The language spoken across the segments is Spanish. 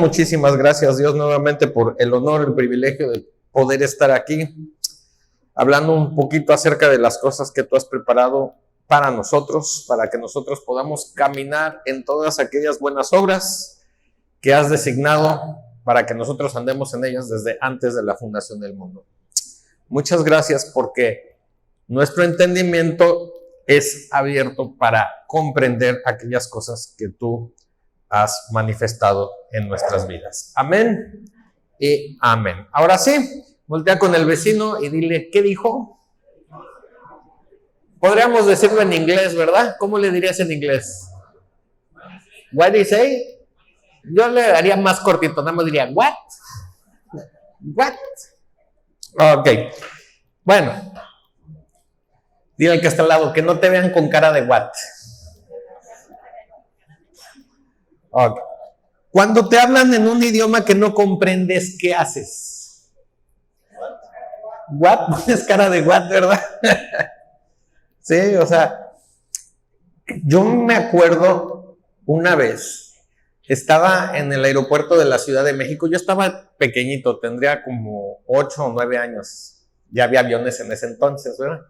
Muchísimas gracias, Dios, nuevamente por el honor, el privilegio de poder estar aquí, hablando un poquito acerca de las cosas que tú has preparado para nosotros, para que nosotros podamos caminar en todas aquellas buenas obras que has designado para que nosotros andemos en ellas desde antes de la fundación del mundo. Muchas gracias porque nuestro entendimiento es abierto para comprender aquellas cosas que tú has manifestado en nuestras vidas. Amén y amén. Ahora sí, voltea con el vecino y dile, ¿qué dijo? Podríamos decirlo en inglés, ¿verdad? ¿Cómo le dirías en inglés? What did he say? Yo le haría más cortito, nada más diría, what? What? Ok. Bueno. Dile al que está al lado, que no te vean con cara de what. Okay. Cuando te hablan en un idioma que no comprendes, ¿qué haces? What? Pones cara de what, ¿verdad? Sí, o sea, yo me acuerdo una vez, estaba en el aeropuerto de la Ciudad de México, yo estaba pequeñito, tendría como 8 o 9 años, ya había aviones en ese entonces, ¿verdad?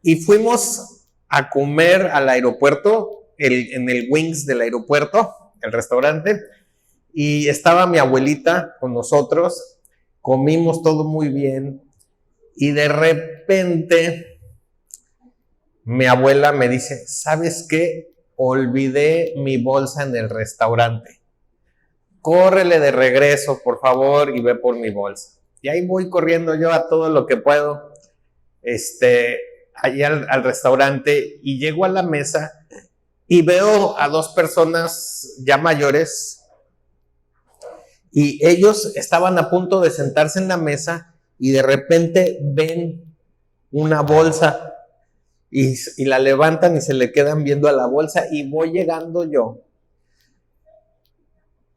Y fuimos a comer al aeropuerto, en el Wings del aeropuerto, el restaurante, y estaba mi abuelita con nosotros, comimos todo muy bien, y de repente mi abuela me dice, ¿sabes qué? Olvidé mi bolsa en el restaurante. Córrele de regreso, por favor, y ve por mi bolsa. Y ahí voy corriendo yo a todo lo que puedo, allí al restaurante, y llego a la mesa y veo a 2 personas ya mayores y ellos estaban a punto de sentarse en la mesa y de repente ven una bolsa y la levantan y se le quedan viendo a la bolsa, y voy llegando yo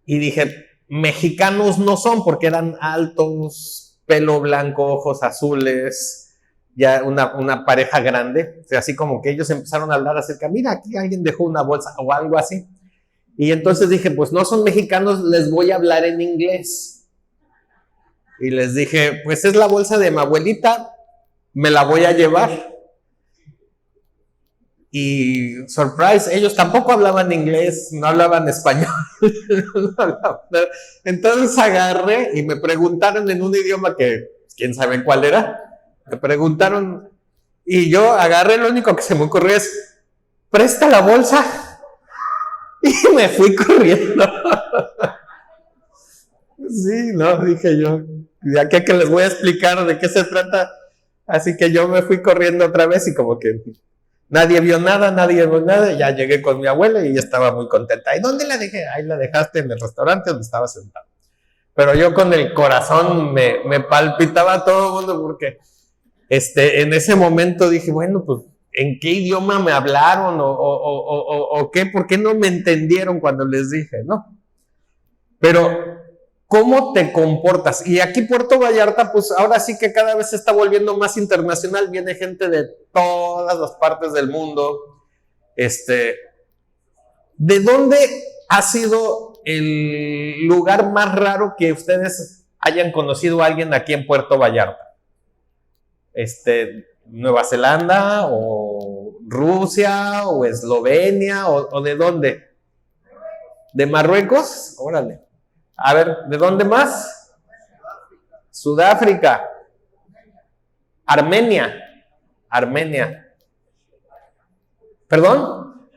y dije, mexicanos no son, porque eran altos, pelo blanco, ojos azules, ya una pareja grande, o sea, así como que ellos empezaron a hablar acerca, mira, aquí alguien dejó una bolsa o algo así, y entonces dije, pues no son mexicanos, les voy a hablar en inglés, y les dije, pues es la bolsa de mi abuelita, me la voy a llevar, y surprise, ellos tampoco hablaban inglés, no hablaban español, entonces agarré y me preguntaron en un idioma que quién sabe cuál era. Me preguntaron y yo agarré, lo único que se me ocurrió es, presta la bolsa, y me fui corriendo. Sí, no, dije yo, de aquí a que les voy a explicar de qué se trata, así que yo me fui corriendo otra vez y como que nadie vio nada, y ya llegué con mi abuela y estaba muy contenta. ¿Y dónde la dejé? Ahí la dejaste en el restaurante donde estaba sentado. Pero yo con el corazón me palpitaba todo el mundo porque en ese momento dije, bueno, pues, ¿en qué idioma me hablaron? ¿O qué? ¿Por qué no me entendieron cuando les dije, no? Pero, ¿cómo te comportas? Y aquí Puerto Vallarta, pues, ahora sí que cada vez se está volviendo más internacional. Viene gente de todas las partes del mundo. ¿De dónde ha sido el lugar más raro que ustedes hayan conocido a alguien aquí en Puerto Vallarta? Nueva Zelanda o Rusia o Eslovenia o ¿de dónde? ¿De Marruecos? Órale. A ver, ¿de dónde más? Sudáfrica. Armenia. ¿Perdón?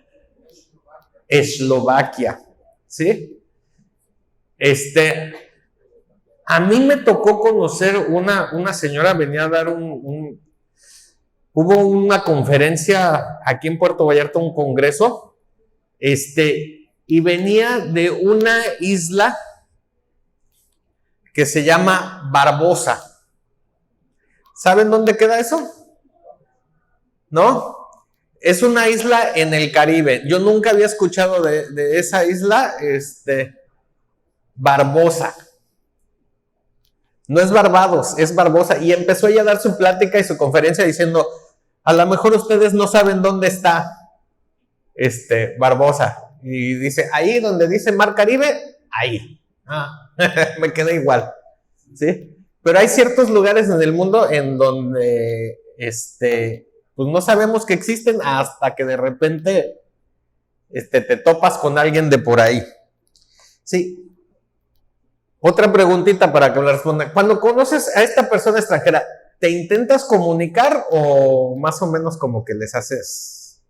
Eslovaquia. ¿Sí? A mí me tocó conocer una señora, venía a dar hubo una conferencia aquí en Puerto Vallarta, un congreso, y venía de una isla que se llama Barbosa. ¿Saben dónde queda eso? ¿No? Es una isla en el Caribe. Yo nunca había escuchado de esa isla, Barbosa. No es Barbados, es Barbosa. Y empezó ella a dar su plática y su conferencia diciendo, a lo mejor ustedes no saben dónde está Barbosa. Y dice, ahí donde dice Mar Caribe, ahí. Me quedé igual. ¿Sí? Pero hay ciertos lugares en el mundo en donde pues no sabemos que existen hasta que de repente te topas con alguien de por ahí. Sí. Otra preguntita para que me la responda. Cuando conoces a esta persona extranjera, ¿te intentas comunicar o más o menos como que les haces?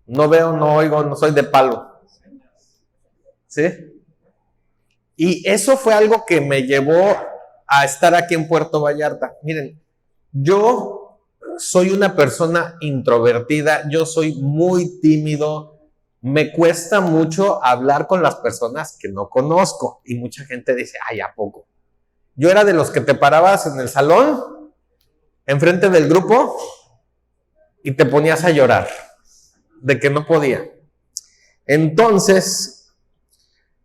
No veo, no oigo, no soy de palo. ¿Sí? Y eso fue algo que me llevó a estar aquí en Puerto Vallarta. Miren, yo soy una persona introvertida, yo soy muy tímido, me cuesta mucho hablar con las personas que no conozco. Y mucha gente dice, ay, ¿a poco? Yo era de los que te parabas en el salón, enfrente del grupo, y te ponías a llorar, de que no podía. Entonces,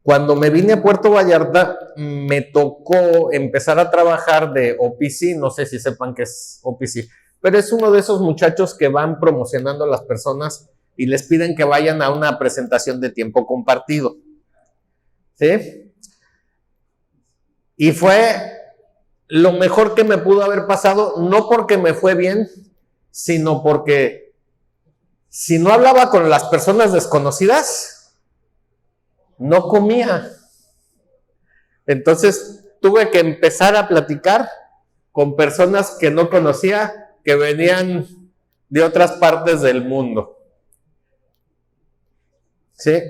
cuando me vine a Puerto Vallarta, me tocó empezar a trabajar de OPC, no sé si sepan qué es OPC, pero es uno de esos muchachos que van promocionando a las personas y les piden que vayan a una presentación de tiempo compartido. ¿Sí? Y fue lo mejor que me pudo haber pasado, no porque me fue bien, sino porque si no hablaba con las personas desconocidas, no comía. Entonces tuve que empezar a platicar con personas que no conocía, que venían de otras partes del mundo. ¿Sí?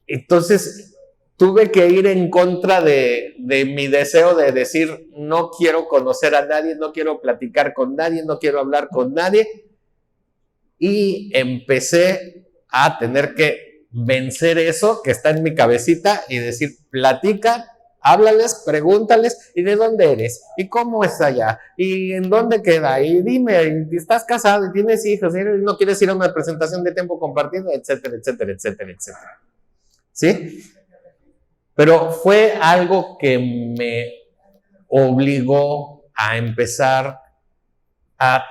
Entonces tuve que ir en contra de mi deseo de decir, no quiero conocer a nadie, no quiero platicar con nadie, no quiero hablar con nadie. Y empecé a tener que vencer eso que está en mi cabecita y decir, platica, háblales, pregúntales, ¿y de dónde eres? ¿Y cómo es allá? ¿Y en dónde queda? Y dime, ¿estás casado y tienes hijos? ¿Y no quieres ir a una presentación de tiempo compartido? Etcétera, etcétera, etcétera, etcétera. ¿Sí? Pero fue algo que me obligó a empezar a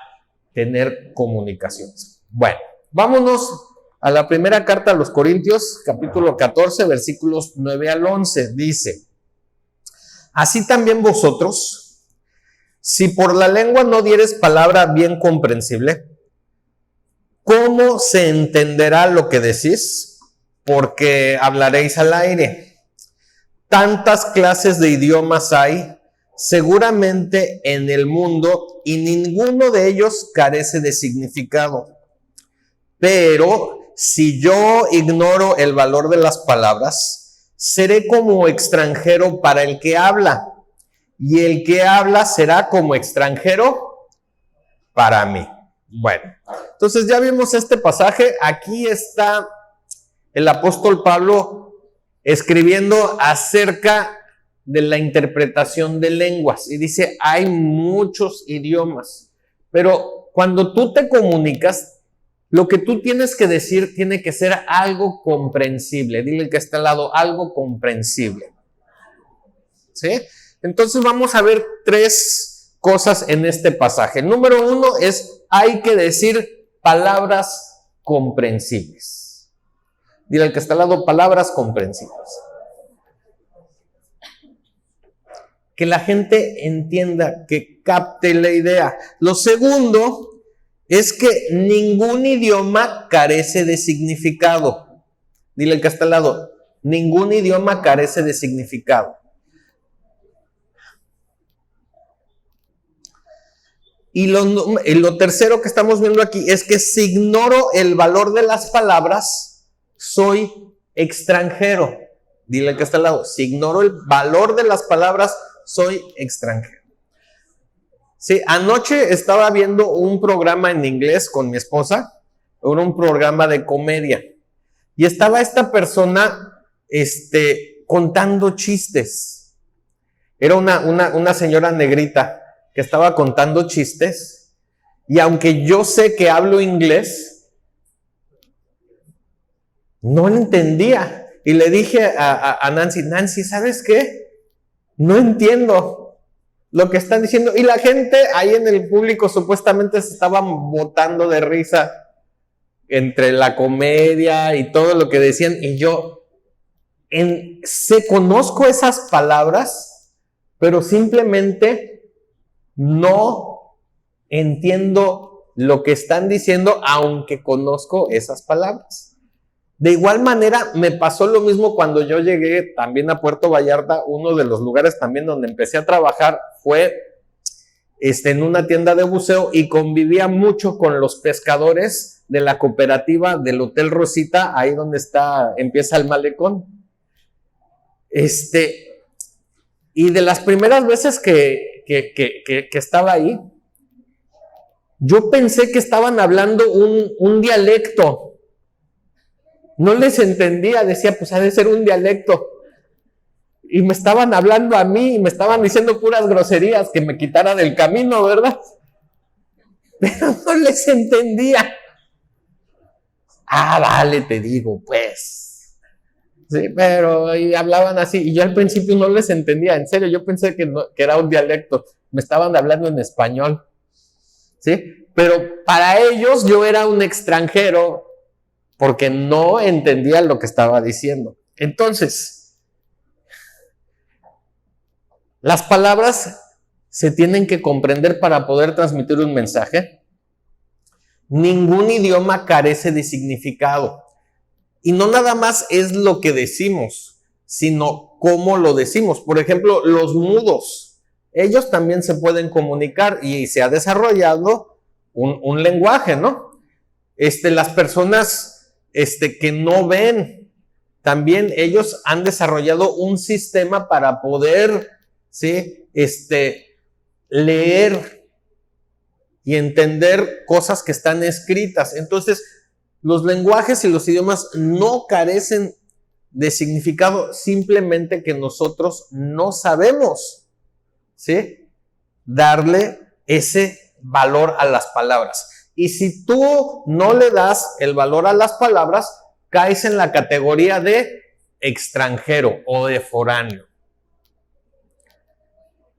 tener comunicaciones. Bueno, vámonos a la primera carta a los Corintios, capítulo 14, versículos 9 al 11. Dice, así también vosotros, si por la lengua no dieres palabra bien comprensible, ¿cómo se entenderá lo que decís? Porque hablaréis al aire. Tantas clases de idiomas hay seguramente en el mundo y ninguno de ellos carece de significado. Pero si yo ignoro el valor de las palabras, seré como extranjero para el que habla, y el que habla será como extranjero para mí. Bueno, entonces ya vimos este pasaje. Aquí está el apóstol Pablo escribiendo acerca de la interpretación de lenguas. Y dice, hay muchos idiomas, pero cuando tú te comunicas, lo que tú tienes que decir tiene que ser algo comprensible. Dile al que está al lado, algo comprensible. ¿Sí? Entonces vamos a ver 3 cosas en este pasaje. Número 1 es, hay que decir palabras comprensibles. Dile al que está al lado, palabras comprensibles. Que la gente entienda, que capte la idea. Lo segundo es que ningún idioma carece de significado. Dile al que está al lado, ningún idioma carece de significado. Y lo tercero que estamos viendo aquí es que si ignoro el valor de las palabras, soy extranjero. Dile al que está al lado, si ignoro el valor de las palabras, soy extranjero. Sí, anoche estaba viendo un programa en inglés con mi esposa, era un programa de comedia, y estaba esta persona contando chistes. Era una señora negrita que estaba contando chistes, y aunque yo sé que hablo inglés, no lo entendía. Y le dije a Nancy, ¿sabes qué? No entiendo lo que están diciendo. Y la gente ahí en el público supuestamente se estaban botando de risa entre la comedia y todo lo que decían, y yo conozco esas palabras, pero simplemente no entiendo lo que están diciendo, aunque conozco esas palabras. De igual manera, me pasó lo mismo cuando yo llegué también a Puerto Vallarta. Uno de los lugares también donde empecé a trabajar fue en una tienda de buceo, y convivía mucho con los pescadores de la cooperativa del Hotel Rosita, ahí donde empieza el malecón. Y de las primeras veces que estaba ahí, yo pensé que estaban hablando un dialecto. No les entendía, decía, pues ha de ser un dialecto. Y me estaban hablando a mí, y me estaban diciendo puras groserías, que me quitara del camino, ¿verdad? Pero no les entendía. Vale, te digo, pues. Sí, pero y hablaban así, y yo al principio no les entendía, en serio, yo pensé que era un dialecto, me estaban hablando en español, ¿sí? Pero para ellos yo era un extranjero, porque no entendía lo que estaba diciendo. Entonces, las palabras se tienen que comprender para poder transmitir un mensaje. Ningún idioma carece de significado. Y no nada más es lo que decimos, sino cómo lo decimos. Por ejemplo, los mudos, ellos también se pueden comunicar, y se ha desarrollado un lenguaje, ¿no? Las personas que no ven, también ellos han desarrollado un sistema para poder, ¿sí? Leer y entender cosas que están escritas. Entonces, los lenguajes y los idiomas no carecen de significado, simplemente que nosotros no sabemos, ¿sí?, darle ese valor a las palabras. Y si tú no le das el valor a las palabras, caes en la categoría de extranjero o de foráneo.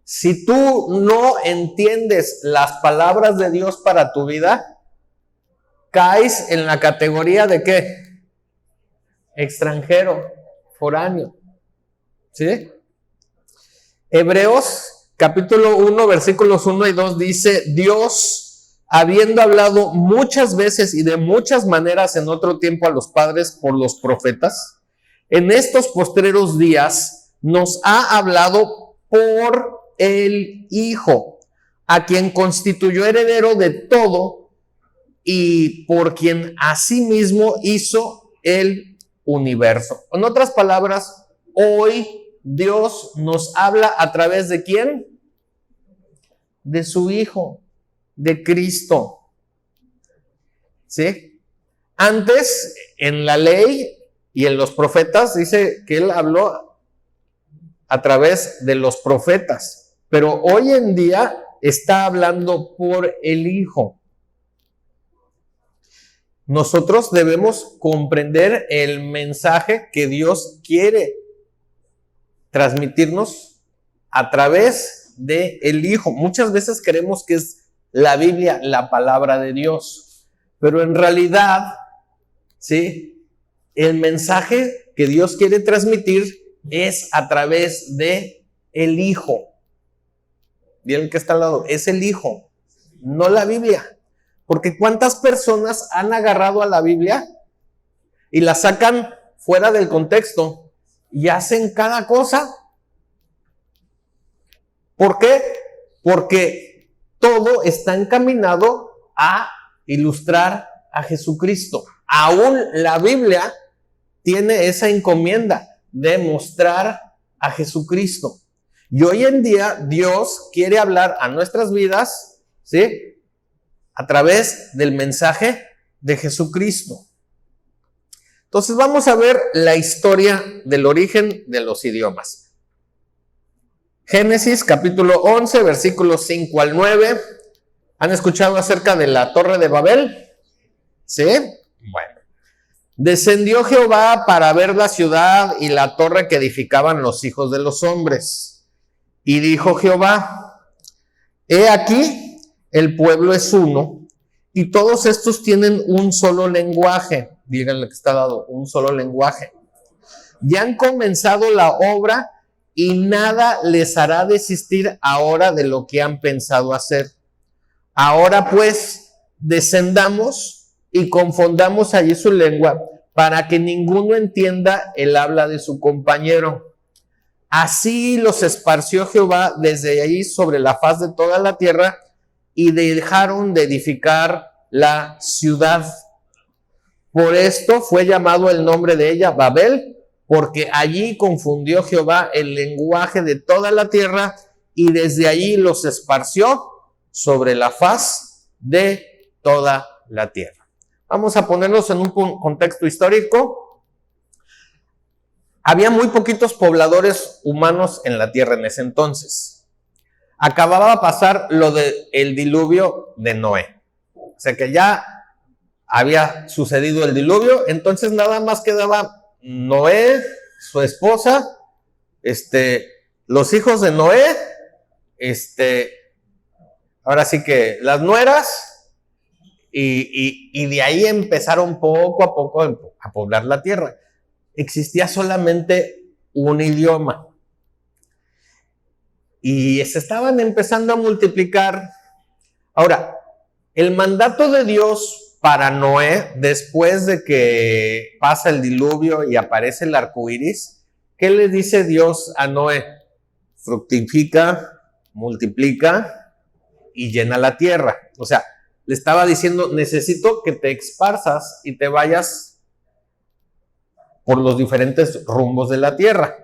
Si tú no entiendes las palabras de Dios para tu vida, caes en la categoría de ¿qué? Extranjero, foráneo. ¿Sí? Hebreos capítulo 1, versículos 1 y 2 dice: Dios, habiendo hablado muchas veces y de muchas maneras en otro tiempo a los padres por los profetas, en estos postreros días nos ha hablado por el Hijo, a quien constituyó heredero de todo y por quien asimismo hizo el universo. En otras palabras, hoy Dios nos habla a través de ¿quién? De su Hijo, de Cristo. ¿Sí? Antes, en la ley y en los profetas, dice que Él habló a través de los profetas. Pero hoy en día está hablando por el Hijo. Nosotros debemos comprender el mensaje que Dios quiere transmitirnos a través de el Hijo. Muchas veces creemos que es la Biblia la palabra de Dios, pero en realidad, ¿sí?, el mensaje que Dios quiere transmitir es a través de el Hijo. Bien, el que está al lado, es el Hijo, no la Biblia. Porque ¿cuántas personas han agarrado a la Biblia y la sacan fuera del contexto y hacen cada cosa? ¿Por qué? Porque todo está encaminado a ilustrar a Jesucristo. Aún la Biblia tiene esa encomienda de mostrar a Jesucristo. Y hoy en día Dios quiere hablar a nuestras vidas, ¿sí?, a través del mensaje de Jesucristo. Entonces vamos a ver la historia del origen de los idiomas. Génesis capítulo 11, versículos 5 al 9. ¿Han escuchado acerca de la Torre de Babel? ¿Sí? Bueno. Descendió Jehová para ver la ciudad y la torre que edificaban los hijos de los hombres. Y dijo Jehová: he aquí, el pueblo es uno, Y todos estos tienen un solo lenguaje. Díganle que está dado, un solo lenguaje. Ya han comenzado la obra y nada les hará desistir ahora de lo que han pensado hacer. Ahora pues, descendamos y confundamos allí su lengua para que ninguno entienda el habla de su compañero. Así los esparció Jehová desde allí sobre la faz de toda la tierra y dejaron de edificar la ciudad. Por esto fue llamado el nombre de ella Babel, porque allí confundió Jehová el lenguaje de toda la tierra y desde allí los esparció sobre la faz de toda la tierra. Vamos a ponerlos en un contexto histórico. Había muy poquitos pobladores humanos en la tierra en ese entonces. Acababa de pasar lo del diluvio de Noé. O sea que ya había sucedido el diluvio, entonces nada más quedaba Noé, su esposa, los hijos de Noé, ahora sí que las nueras, y de ahí empezaron poco a poco a poblar la tierra. Existía solamente un idioma. Y se estaban empezando a multiplicar. Ahora, el mandato de Dios para Noé, después de que pasa el diluvio y aparece el arco iris, ¿qué le dice Dios a Noé? Fructifica, multiplica y llena la tierra. O sea, le estaba diciendo, necesito que te esparzas y te vayas por los diferentes rumbos de la tierra.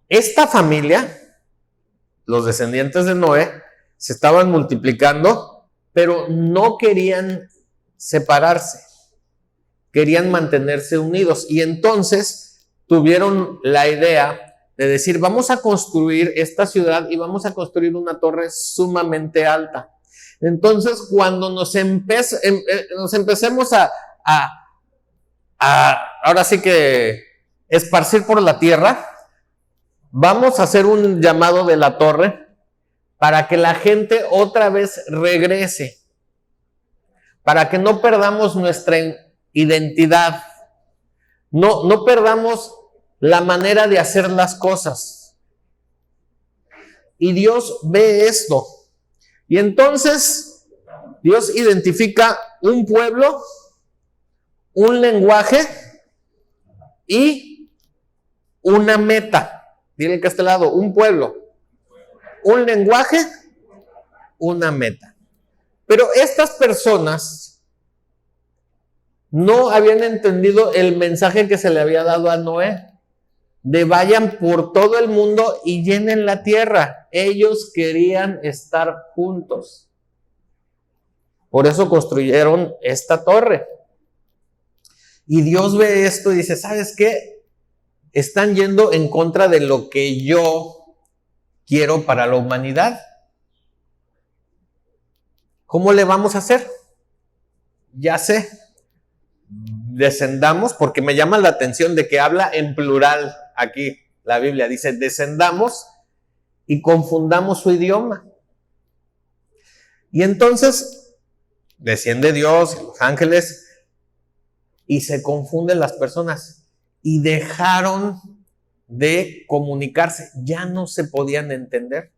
Esta familia, los descendientes de Noé, se estaban multiplicando, pero no querían separarse, querían mantenerse unidos. Y entonces tuvieron la idea de decir, vamos a construir esta ciudad y vamos a construir una torre sumamente alta. Entonces, cuando nos empecemos ahora sí que esparcir por la tierra, vamos a hacer un llamado de la torre para que la gente otra vez regrese, para que no perdamos nuestra identidad, no perdamos la manera de hacer las cosas. Y Dios ve esto. Y entonces Dios identifica un pueblo, un lenguaje y una meta. Dile que a este lado, un pueblo, un lenguaje, una meta. Pero estas personas no habían entendido el mensaje que se le había dado a Noé, de vayan por todo el mundo y llenen la tierra. Ellos querían estar juntos. Por eso construyeron esta torre. Y Dios ve esto y dice, ¿sabes qué? Están yendo en contra de lo que yo quiero para la humanidad. ¿Cómo le vamos a hacer? Ya sé. Descendamos, porque me llama la atención de que habla en plural aquí. La Biblia dice, descendamos y confundamos su idioma. Y entonces desciende Dios, los ángeles, y se confunden las personas y dejaron de comunicarse, ya no se podían entender.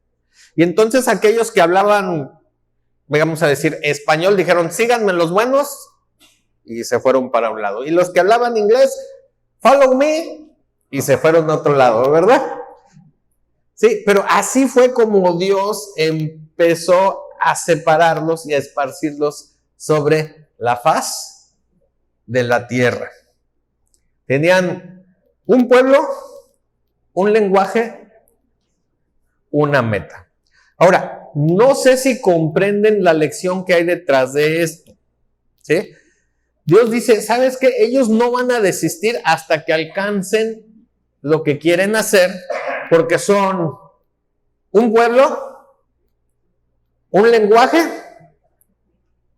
Y entonces aquellos que hablaban, vamos a decir, español, dijeron, síganme los buenos, y se fueron para un lado. Y los que hablaban inglés, follow me, y se fueron a otro lado, ¿verdad? Sí, pero así fue como Dios empezó a separarlos y a esparcirlos sobre la faz de la tierra. Tenían un pueblo, un lenguaje, una meta. Ahora, no sé si comprenden la lección que hay detrás de esto, ¿sí? Dios dice, ¿sabes qué? Ellos no van a desistir hasta que alcancen lo que quieren hacer, porque son un pueblo, un lenguaje,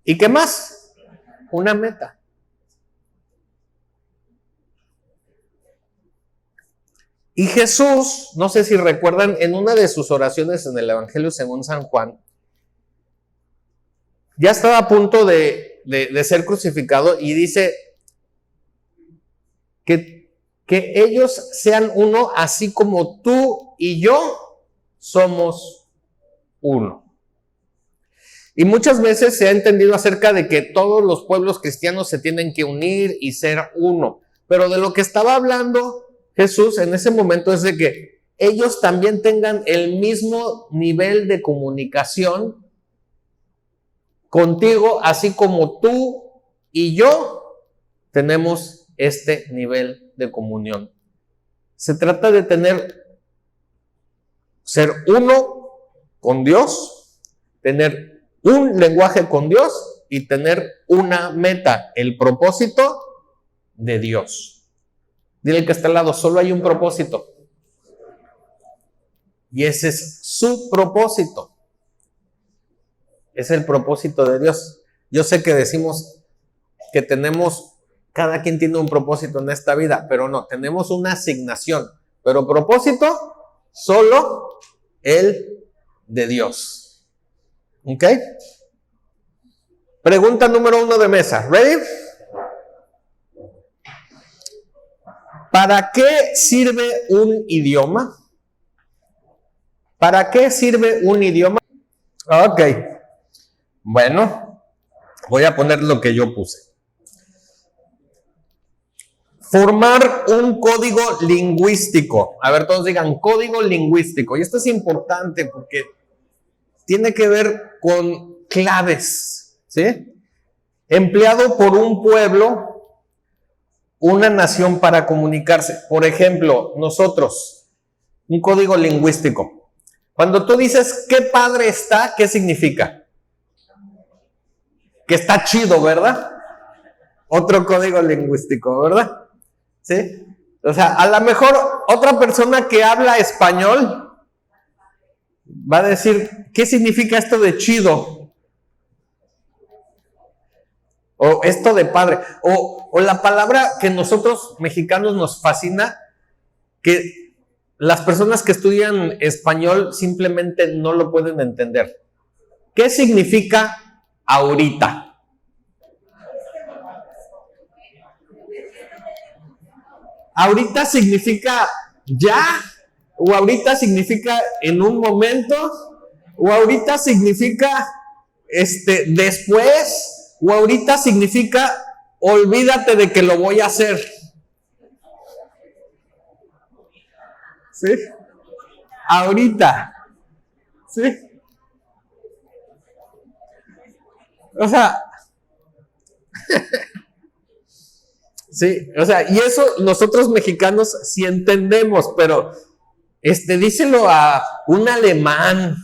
¿y qué más? Una meta. Y Jesús, no sé si recuerdan, en una de sus oraciones en el Evangelio según San Juan, ya estaba a punto de ser crucificado y dice que ellos sean uno, así como tú y yo somos uno. Y muchas veces se ha entendido acerca de que todos los pueblos cristianos se tienen que unir y ser uno. Pero de lo que estaba hablando Jesús en ese momento es de que ellos también tengan el mismo nivel de comunicación contigo, así como tú y yo tenemos este nivel de comunión. Se trata de ser uno con Dios, tener un lenguaje con Dios y tener una meta, el propósito de Dios. Dile que está al lado, solo hay un propósito. Y ese es su propósito. Es el propósito de Dios. Yo sé que decimos que cada quien tiene un propósito en esta vida, pero no, tenemos una asignación. Pero propósito, solo el de Dios. ¿Ok? Pregunta número 1 de mesa. ¿Ready? ¿Para qué sirve un idioma? ¿Para qué sirve un idioma? Ok. Bueno, voy a poner lo que yo puse. Formar un código lingüístico. A ver, todos digan código lingüístico. Y esto es importante porque tiene que ver con claves, ¿sí? Empleado por un pueblo, una nación para comunicarse. Por ejemplo, nosotros, un código lingüístico. Cuando tú dices qué padre está, ¿qué significa? Que está chido, ¿verdad? Otro código lingüístico, ¿verdad? ¿Sí? O sea, a lo mejor otra persona que habla español va a decir, ¿qué significa esto de chido? O esto de padre. O la palabra que nosotros mexicanos nos fascina, que las personas que estudian español simplemente no lo pueden entender. ¿Qué significa ahorita? Ahorita significa ya, o ahorita significa en un momento, o ahorita significa después, o ahorita significa olvídate de que lo voy a hacer. ¿Sí? Ahorita. ¿Sí? O sea, sí, o sea, y eso nosotros mexicanos sí entendemos, pero díselo a un alemán,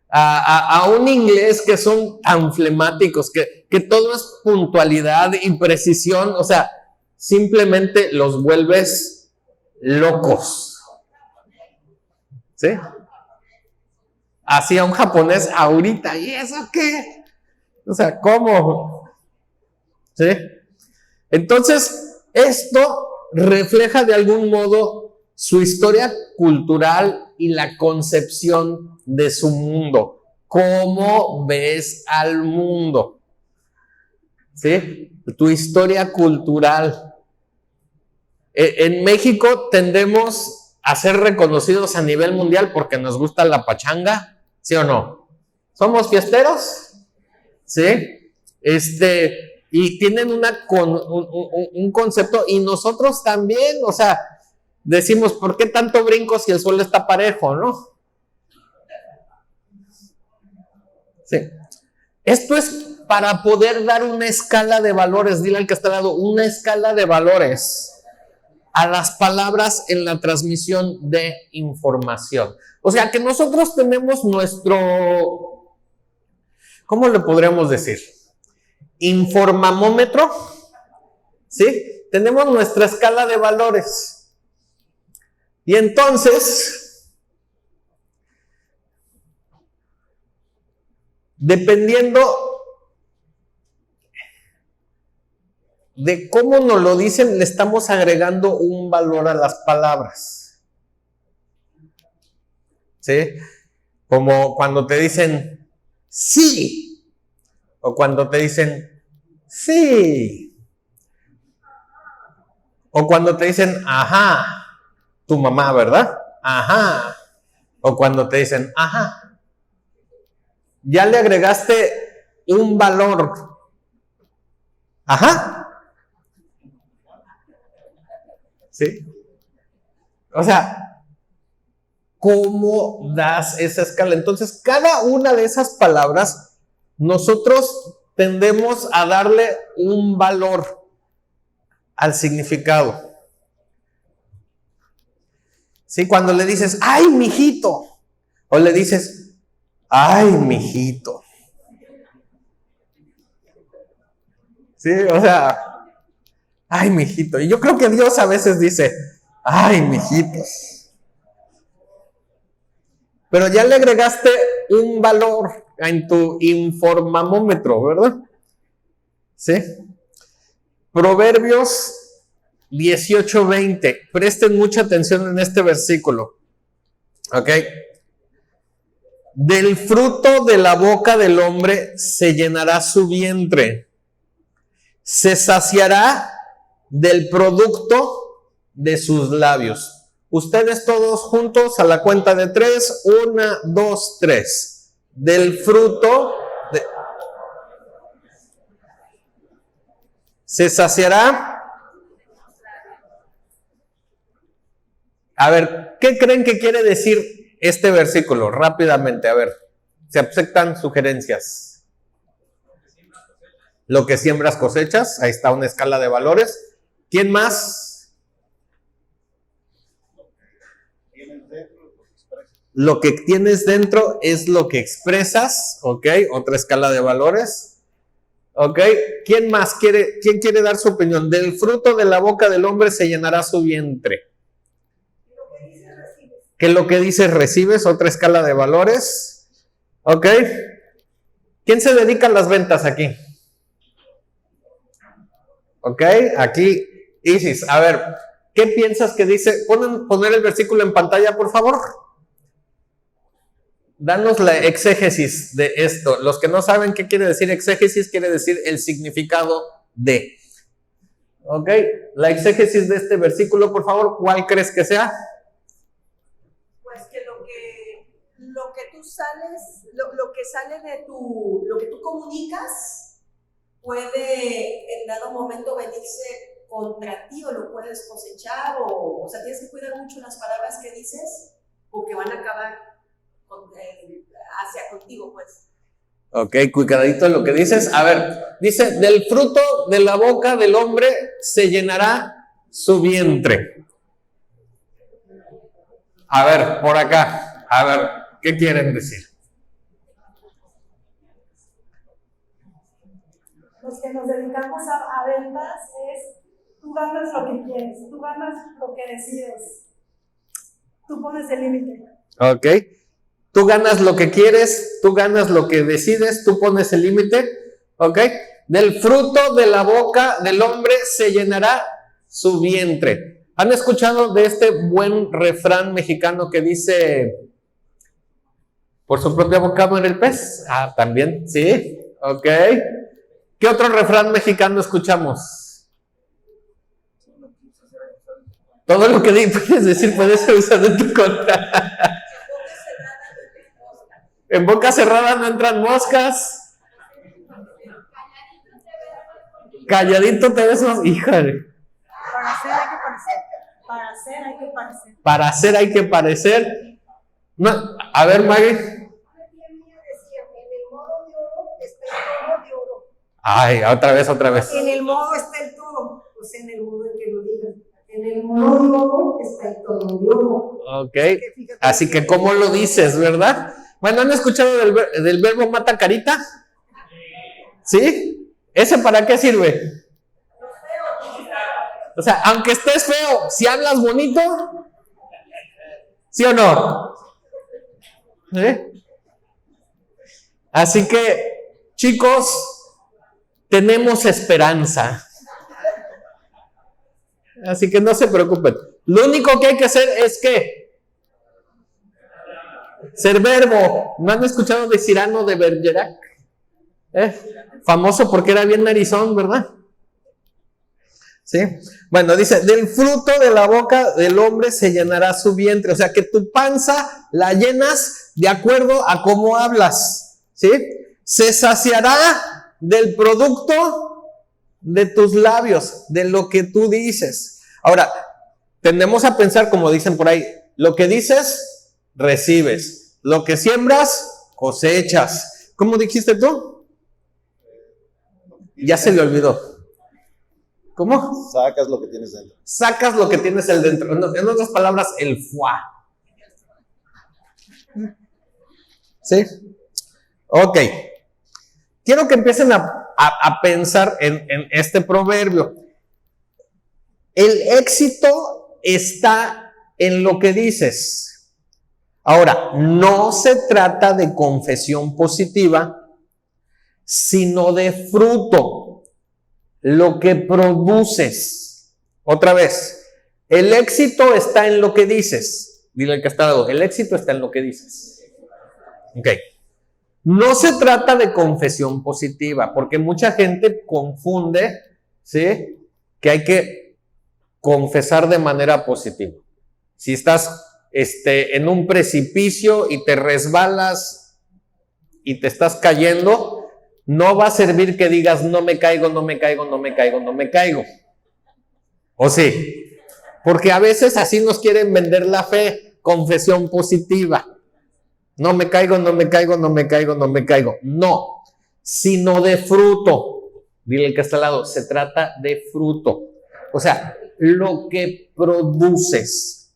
a un inglés que son tan flemáticos, que todo es puntualidad y precisión, o sea, simplemente los vuelves locos. ¿Sí? Así a un japonés ahorita, ¿y eso qué? O sea, ¿cómo? ¿Sí? Entonces, esto refleja de algún modo su historia cultural y la concepción de su mundo. ¿Cómo ves al mundo? ¿Sí? Tu historia cultural. En México tendemos a ser reconocidos a nivel mundial porque nos gusta la pachanga, ¿sí o no? ¿Somos fiesteros? ¿Sí? Y tienen un concepto, y nosotros también, o sea, decimos, ¿por qué tanto brinco si el suelo está parejo, no? Sí. Esto es para poder dar una escala de valores, dile al que está al lado, una escala de valores a las palabras en la transmisión de información. O sea, que nosotros tenemos nuestro, ¿cómo le podríamos decir? Informamómetro, ¿sí? Tenemos nuestra escala de valores. Y entonces, dependiendo de cómo nos lo dicen, le estamos agregando un valor a las palabras. ¿Sí? Como cuando te dicen sí. O cuando te dicen, sí. O cuando te dicen, ajá. Tu mamá, ¿verdad? Ajá. O cuando te dicen, ajá. Ya le agregaste un valor. Ajá. ¿Sí? O sea, ¿cómo das esa escala? Entonces, cada una de esas palabras, nosotros tendemos a darle un valor al significado. ¿Sí? Cuando le dices, ¡ay, mijito! O le dices, ¡ay, mijito! ¿Sí? O sea, ¡ay, mijito! Y yo creo que Dios a veces dice, ¡ay, mijitos! Pero ya le agregaste un valor en tu informamómetro, ¿verdad? ¿Sí? Proverbios 18:20. Presten mucha atención en este versículo. ¿Ok? Del fruto de la boca del hombre se llenará su vientre. Se saciará del producto de sus labios. Ustedes todos juntos a la cuenta de 3. 1, 2, 3. Del fruto de... se saciará. A ver, ¿qué creen que quiere decir este versículo? Rápidamente, a ver, se aceptan sugerencias. Lo que siembras cosechas, ahí está una escala de valores. ¿Quién más? Lo que tienes dentro es lo que expresas, ¿ok? Otra escala de valores. ¿Ok? ¿Quién más quiere, quién quiere dar su opinión? Del fruto de la boca del hombre se llenará su vientre. ¿Qué es lo que dices recibes? Otra escala de valores. ¿Ok? ¿Quién se dedica a las ventas aquí? ¿Ok? Aquí, Isis. A ver, ¿qué piensas que dice? Poner el versículo en pantalla, por favor. Danos la exégesis de esto. Los que no saben qué quiere decir exégesis, quiere decir el significado de. ¿Ok? La exégesis de este versículo, por favor, ¿cuál crees que sea? Pues que lo que tú sales, lo que sale de lo que tú comunicas puede en dado momento venirse contra ti o lo puedes cosechar o sea, tienes que cuidar mucho las palabras que dices porque van a acabar hacia contigo, pues. Ok, cuidadito lo que dices. A ver, dice, del fruto de la boca del hombre se llenará su vientre. A ver, por acá. A ver, ¿qué quieren decir? Los que nos dedicamos a ventas es, tú ganas lo que quieres, tú ganas lo que decides, tú pones el límite. Ok. Tú ganas lo que quieres, tú ganas lo que decides, tú pones el límite, ¿ok? Del fruto de la boca del hombre se llenará su vientre. ¿Han escuchado de este buen refrán mexicano que dice, por su propia boca muere el pez? Ah, también, sí, ok. ¿Qué otro refrán mexicano escuchamos? Todo lo que puedes decir puede ser usado en tu contra. En boca cerrada no entran moscas. Calladito te ves más. Híjole. Para hacer hay que parecer. Para hacer hay que parecer. Para hacer hay que parecer. No, a ver, Maggie. Ay, otra vez. En el modo está el todo. Pues en el modo en que lo digan. En el modo está el todo. Ok. Así que, ¿cómo lo dices, verdad? Bueno, ¿han escuchado del verbo mata carita? ¿Sí? ¿Ese para qué sirve? O sea, aunque estés feo, si hablas bonito, ¿sí o no? Así que, chicos, tenemos esperanza. Así que no se preocupen. Lo único que hay que hacer es que ser verbo. ¿No han escuchado de Cyrano de Bergerac? Famoso porque era bien narizón, ¿verdad? ¿Sí? Bueno, dice, del fruto de la boca del hombre se llenará su vientre. O sea, que tu panza la llenas de acuerdo a cómo hablas. ¿Sí? Se saciará del producto de tus labios, de lo que tú dices. Ahora, tendemos a pensar, como dicen por ahí, lo que dices, recibes. Lo que siembras, cosechas. ¿Cómo dijiste tú? Ya se le olvidó. ¿Cómo? Sacas lo que tienes dentro. Sacas lo que tienes el dentro. En otras palabras, el fuá. ¿Sí? Ok. Quiero que empiecen a pensar en este proverbio. El éxito está en lo que dices. Ahora, no se trata de confesión positiva, sino de fruto. Lo que produces. Otra vez, el éxito está en lo que dices. Dile al que está al lado, el éxito está en lo que dices. Ok. No se trata de confesión positiva, porque mucha gente confunde, ¿sí?, que hay que confesar de manera positiva. Si estás en un precipicio y te resbalas y te estás cayendo, no va a servir que digas no me caigo, no me caigo, no me caigo, no me caigo. ¿O sí? Porque a veces así nos quieren vender la fe, confesión positiva. No me caigo, no me caigo, no me caigo, no me caigo. No, sino de fruto. Dile el que está al lado, se trata de fruto. O sea, lo que produces.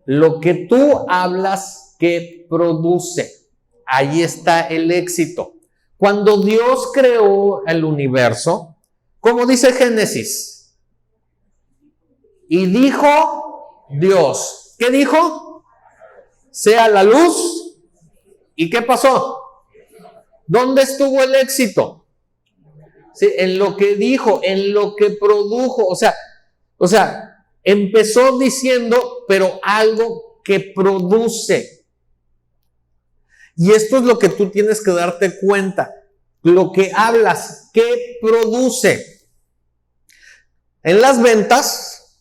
Lo que tú hablas que produce. Ahí está el éxito. Cuando Dios creó el universo, como dice Génesis, y dijo Dios, ¿qué dijo? Sea la luz. ¿Y qué pasó? ¿Dónde estuvo el éxito? Sí, en lo que dijo, en lo que produjo. O sea, empezó diciendo, pero algo que produce. Y esto es lo que tú tienes que darte cuenta. Lo que hablas, ¿qué produce? En las ventas,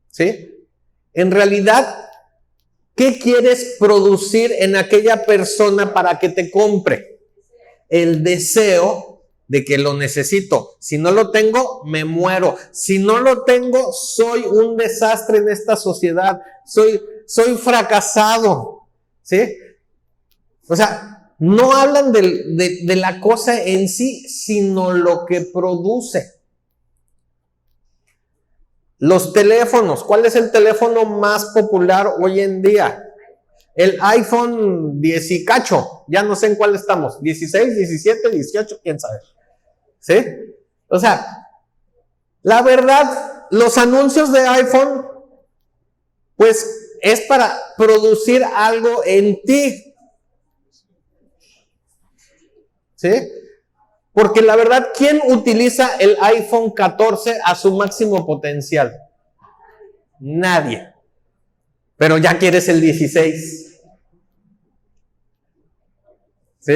¿sí? En realidad, ¿qué quieres producir en aquella persona para que te compre? El deseo de que lo necesito. Si no lo tengo, me muero. Si no lo tengo, soy un desastre en esta sociedad. Soy fracasado. ¿Sí? O sea, no hablan de la cosa en sí, sino lo que produce. Los teléfonos. ¿Cuál es el teléfono más popular hoy en día? El iPhone 10 y cacho. Ya no sé en cuál estamos. 16, 17, 18, quién sabe. ¿Sí? O sea, la verdad, los anuncios de iPhone, pues es para producir algo en ti. ¿Sí? Porque la verdad, ¿quién utiliza el iPhone 14 a su máximo potencial? Nadie. Pero ya quieres el 16. ¿Sí?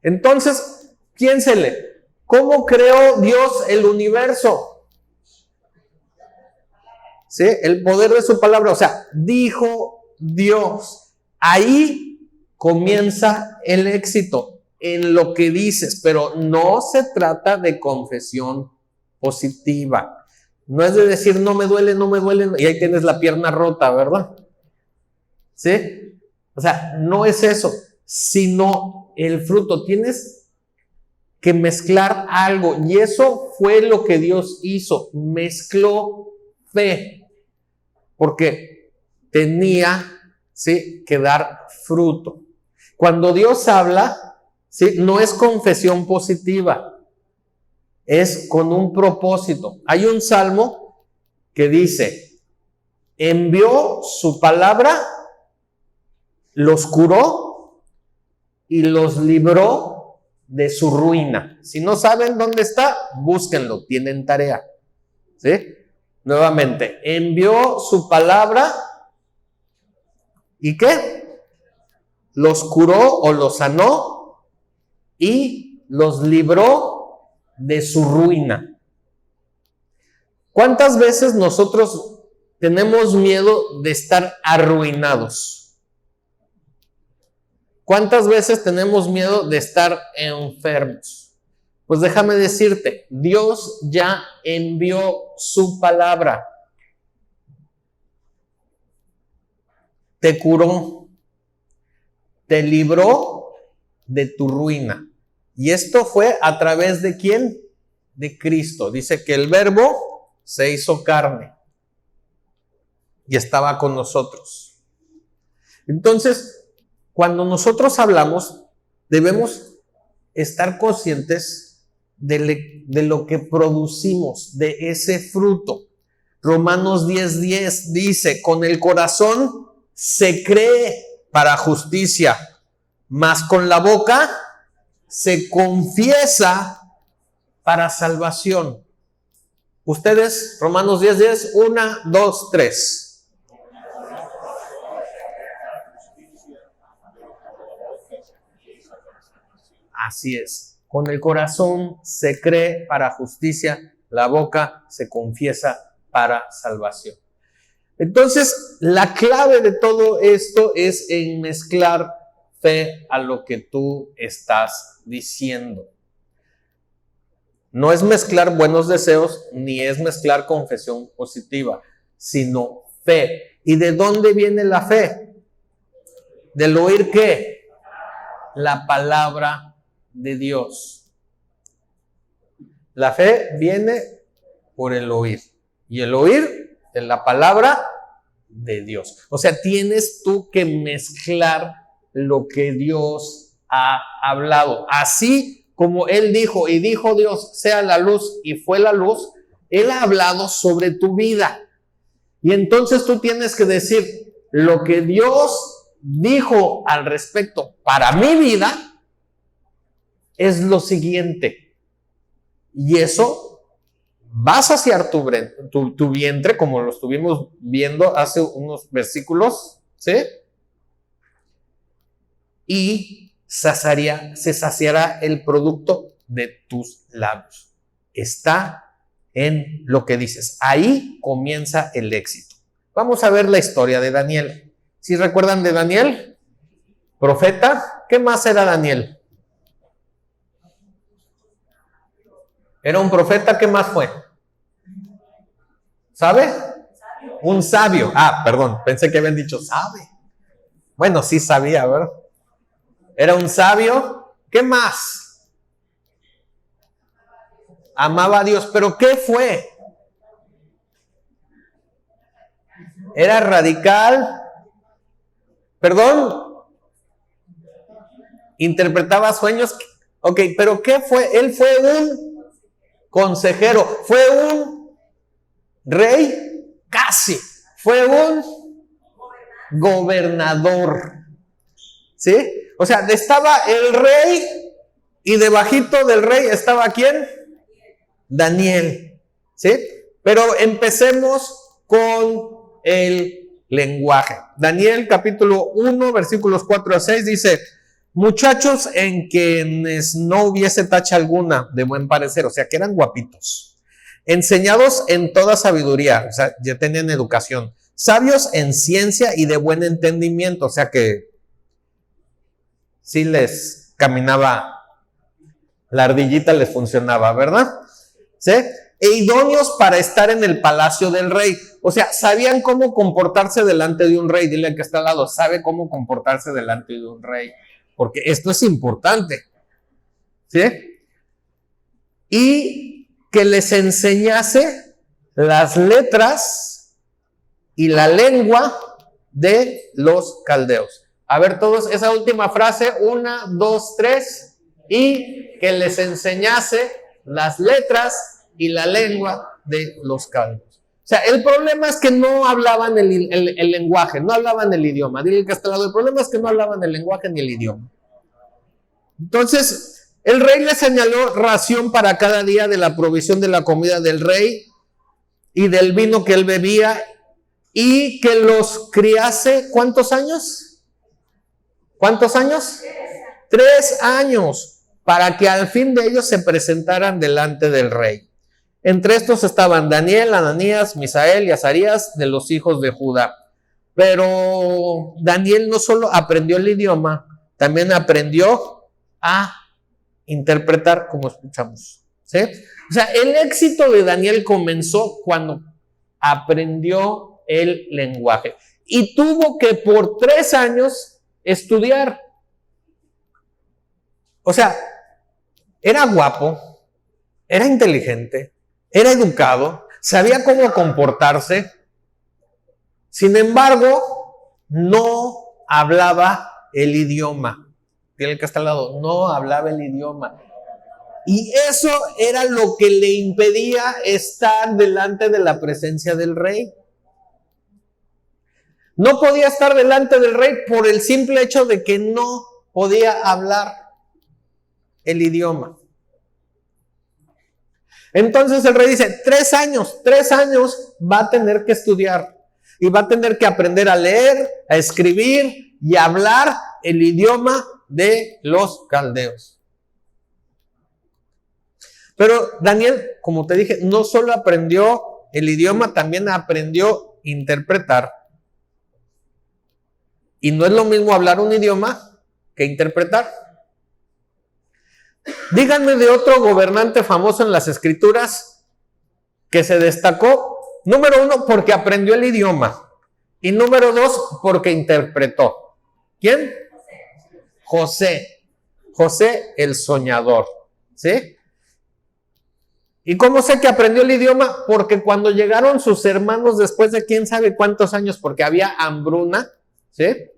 Entonces, piénsele, ¿cómo creó Dios el universo? ¿Sí? El poder de su palabra, o sea, dijo Dios. Ahí comienza el éxito en lo que dices, pero no se trata de confesión positiva. No es de decir no me duele, y ahí tienes la pierna rota, ¿verdad? ¿Sí? O sea, no es eso, sino el fruto. Tienes que mezclar algo, y eso fue lo que Dios hizo, mezcló fe, porque tenía, ¿sí?, que dar fruto. Cuando Dios habla, ¿sí?, no es confesión positiva, es con un propósito. Hay un salmo que dice, envió su palabra, los curó y los libró de su ruina. Si no saben dónde está, búsquenlo, tienen tarea. ¿Sí? Nuevamente, envió su palabra, ¿y qué? los curó o los sanó y los libró de su ruina. ¿Cuántas veces nosotros tenemos miedo de estar arruinados? ¿Cuántas veces tenemos miedo de estar enfermos? Pues déjame decirte, Dios ya envió su palabra. Te curó, te libró de tu ruina. Y esto fue a través de ¿quién? De Cristo. Dice que el Verbo se hizo carne y estaba con nosotros. Entonces, cuando nosotros hablamos, debemos estar conscientes de lo que producimos, de ese fruto. Romanos 10:10 dice, con el corazón se cree para justicia, mas con la boca se confiesa para salvación. Ustedes, Romanos 10:10, 1, 2, 3. Así es. Con el corazón se cree para justicia, la boca se confiesa para salvación. Entonces, la clave de todo esto es en mezclar fe a lo que tú estás diciendo. No es mezclar buenos deseos, ni es mezclar confesión positiva, sino fe. ¿Y de dónde viene la fe? ¿Del oír qué? La palabra de Dios. La fe viene por el oír. Y el oír es la palabra de Dios. O sea, tienes tú que mezclar lo que Dios ha hablado. Así como Él dijo, y dijo Dios, sea la luz, y fue la luz, Él ha hablado sobre tu vida. Y entonces tú tienes que decir, lo que Dios dijo al respecto para mi vida es lo siguiente. Y eso va a saciar tu vientre, como lo estuvimos viendo hace unos versículos, ¿sí? Y se saciará el producto de tus labios. Está en lo que dices. Ahí comienza el éxito. Vamos a ver la historia de Daniel. ¿Sí recuerdan de Daniel? Profeta. ¿Qué más era Daniel? Era un profeta. ¿Qué más fue? ¿Sabe? Un sabio. Ah, perdón. Pensé que habían dicho sabe. Bueno, sí sabía, ¿verdad? Era un sabio. ¿Qué más? Amaba a Dios. ¿Pero qué fue? Era radical. ¿Perdón? Interpretaba sueños. Ok, pero ¿qué fue? Él fue un consejero. Fue un rey. Casi. Fue un gobernador. ¿Sí? O sea, estaba el rey y debajito del rey estaba ¿quién? Daniel. ¿Sí? Pero empecemos con el lenguaje. Daniel capítulo 1 versículos 4 a 6 dice, muchachos en quienes no hubiese tacha alguna de buen parecer, o sea que eran guapitos, enseñados en toda sabiduría, o sea ya tenían educación, sabios en ciencia y de buen entendimiento, o sea que sí les caminaba, la ardillita les funcionaba, ¿verdad? ¿Sí? E idóneos para estar en el palacio del rey. O sea, sabían cómo comportarse delante de un rey. Dile al que está al lado, sabe cómo comportarse delante de un rey. Porque esto es importante. ¿Sí? Y que les enseñase las letras y la lengua de los caldeos. A ver todos, esa última frase, 1, 2, 3, y que les enseñase las letras y la lengua de los caldeos. O sea, el problema es que no hablaban el lenguaje, no hablaban el idioma. Dile que está al lado, el problema es que no hablaban el lenguaje ni el idioma. Entonces, el rey le señaló ración para cada día de la provisión de la comida del rey y del vino que él bebía, y que los criase, ¿cuántos años? ¿Cuántos años? 3 años, para que al fin de ellos se presentaran delante del rey. Entre estos estaban Daniel, Ananías, Misael y Azarías de los hijos de Judá. Pero Daniel no solo aprendió el idioma, también aprendió a interpretar, como escuchamos, ¿sí? O sea, el éxito de Daniel comenzó cuando aprendió el lenguaje y tuvo que por 3 años estudiar. O sea, era guapo, era inteligente, era educado, sabía cómo comportarse. Sin embargo, no hablaba el idioma. Tiene el que está al lado, no hablaba el idioma. Y eso era lo que le impedía estar delante de la presencia del rey. No podía estar delante del rey por el simple hecho de que no podía hablar el idioma. Entonces el rey dice, 3 años va a tener que estudiar. Y va a tener que aprender a leer, a escribir y a hablar el idioma de los caldeos. Pero Daniel, como te dije, no solo aprendió el idioma, también aprendió a interpretar. Y no es lo mismo hablar un idioma que interpretar. Díganme de otro gobernante famoso en las escrituras que se destacó. Número 1, porque aprendió el idioma. Y número 2, porque interpretó. ¿Quién? José. José el soñador. ¿Sí? ¿Y cómo sé que aprendió el idioma? Porque cuando llegaron sus hermanos después de quién sabe cuántos años, porque había hambruna, ¿sí?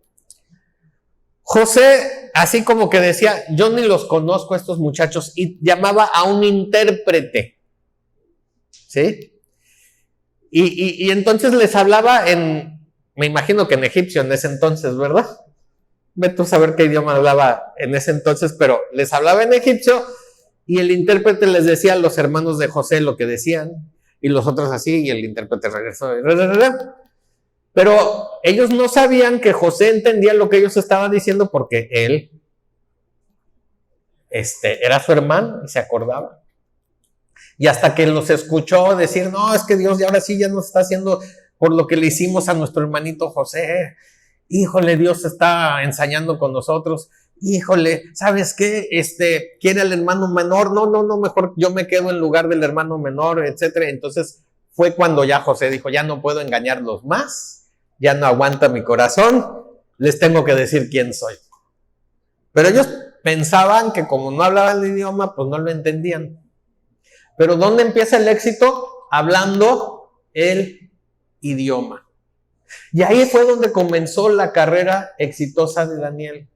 José, así como que decía, yo ni los conozco a estos muchachos, y llamaba a un intérprete. ¿Sí? Y entonces les hablaba me imagino que en egipcio en ese entonces, ¿verdad? Ve tú a saber qué idioma hablaba en ese entonces, pero les hablaba en egipcio y el intérprete les decía a los hermanos de José lo que decían y los otros así y el intérprete regresó. Pero ellos no sabían que José entendía lo que ellos estaban diciendo porque él era su hermano y se acordaba. Y hasta que los escuchó decir, no, es que Dios ya ahora sí ya nos está haciendo por lo que le hicimos a nuestro hermanito José. Híjole, Dios está ensañando con nosotros. Híjole, ¿sabes qué? ¿Quiere el hermano menor? No, mejor yo me quedo en lugar del hermano menor, etcétera. Entonces fue cuando ya José dijo, ya no puedo engañarlos más, ya no aguanta mi corazón, les tengo que decir quién soy. Pero ellos pensaban que como no hablaban el idioma, pues no lo entendían. Pero ¿dónde empieza el éxito? Hablando el idioma. Y ahí fue donde comenzó la carrera exitosa de Daniel.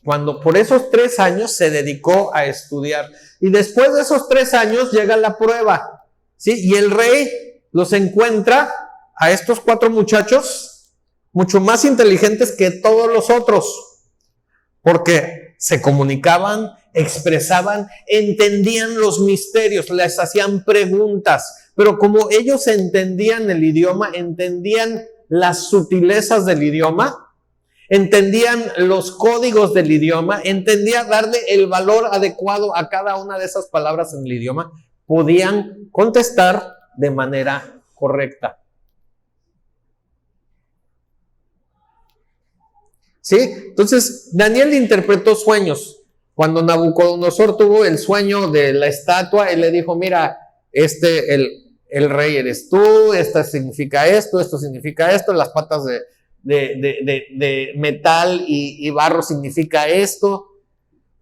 Cuando por esos 3 años se dedicó a estudiar. Y después de esos 3 años llega la prueba, ¿sí? Y el rey los encuentra a estos 4 muchachos mucho más inteligentes que todos los otros. Porque se comunicaban, expresaban, entendían los misterios, les hacían preguntas, pero como ellos entendían el idioma, entendían las sutilezas del idioma, entendían los códigos del idioma, entendían darle el valor adecuado a cada una de esas palabras en el idioma, podían contestar de manera correcta. ¿Sí? Entonces, Daniel interpretó sueños. Cuando Nabucodonosor tuvo el sueño de la estatua, él le dijo, mira, el rey eres tú, esto significa esto significa esto, las patas de metal y barro significa esto,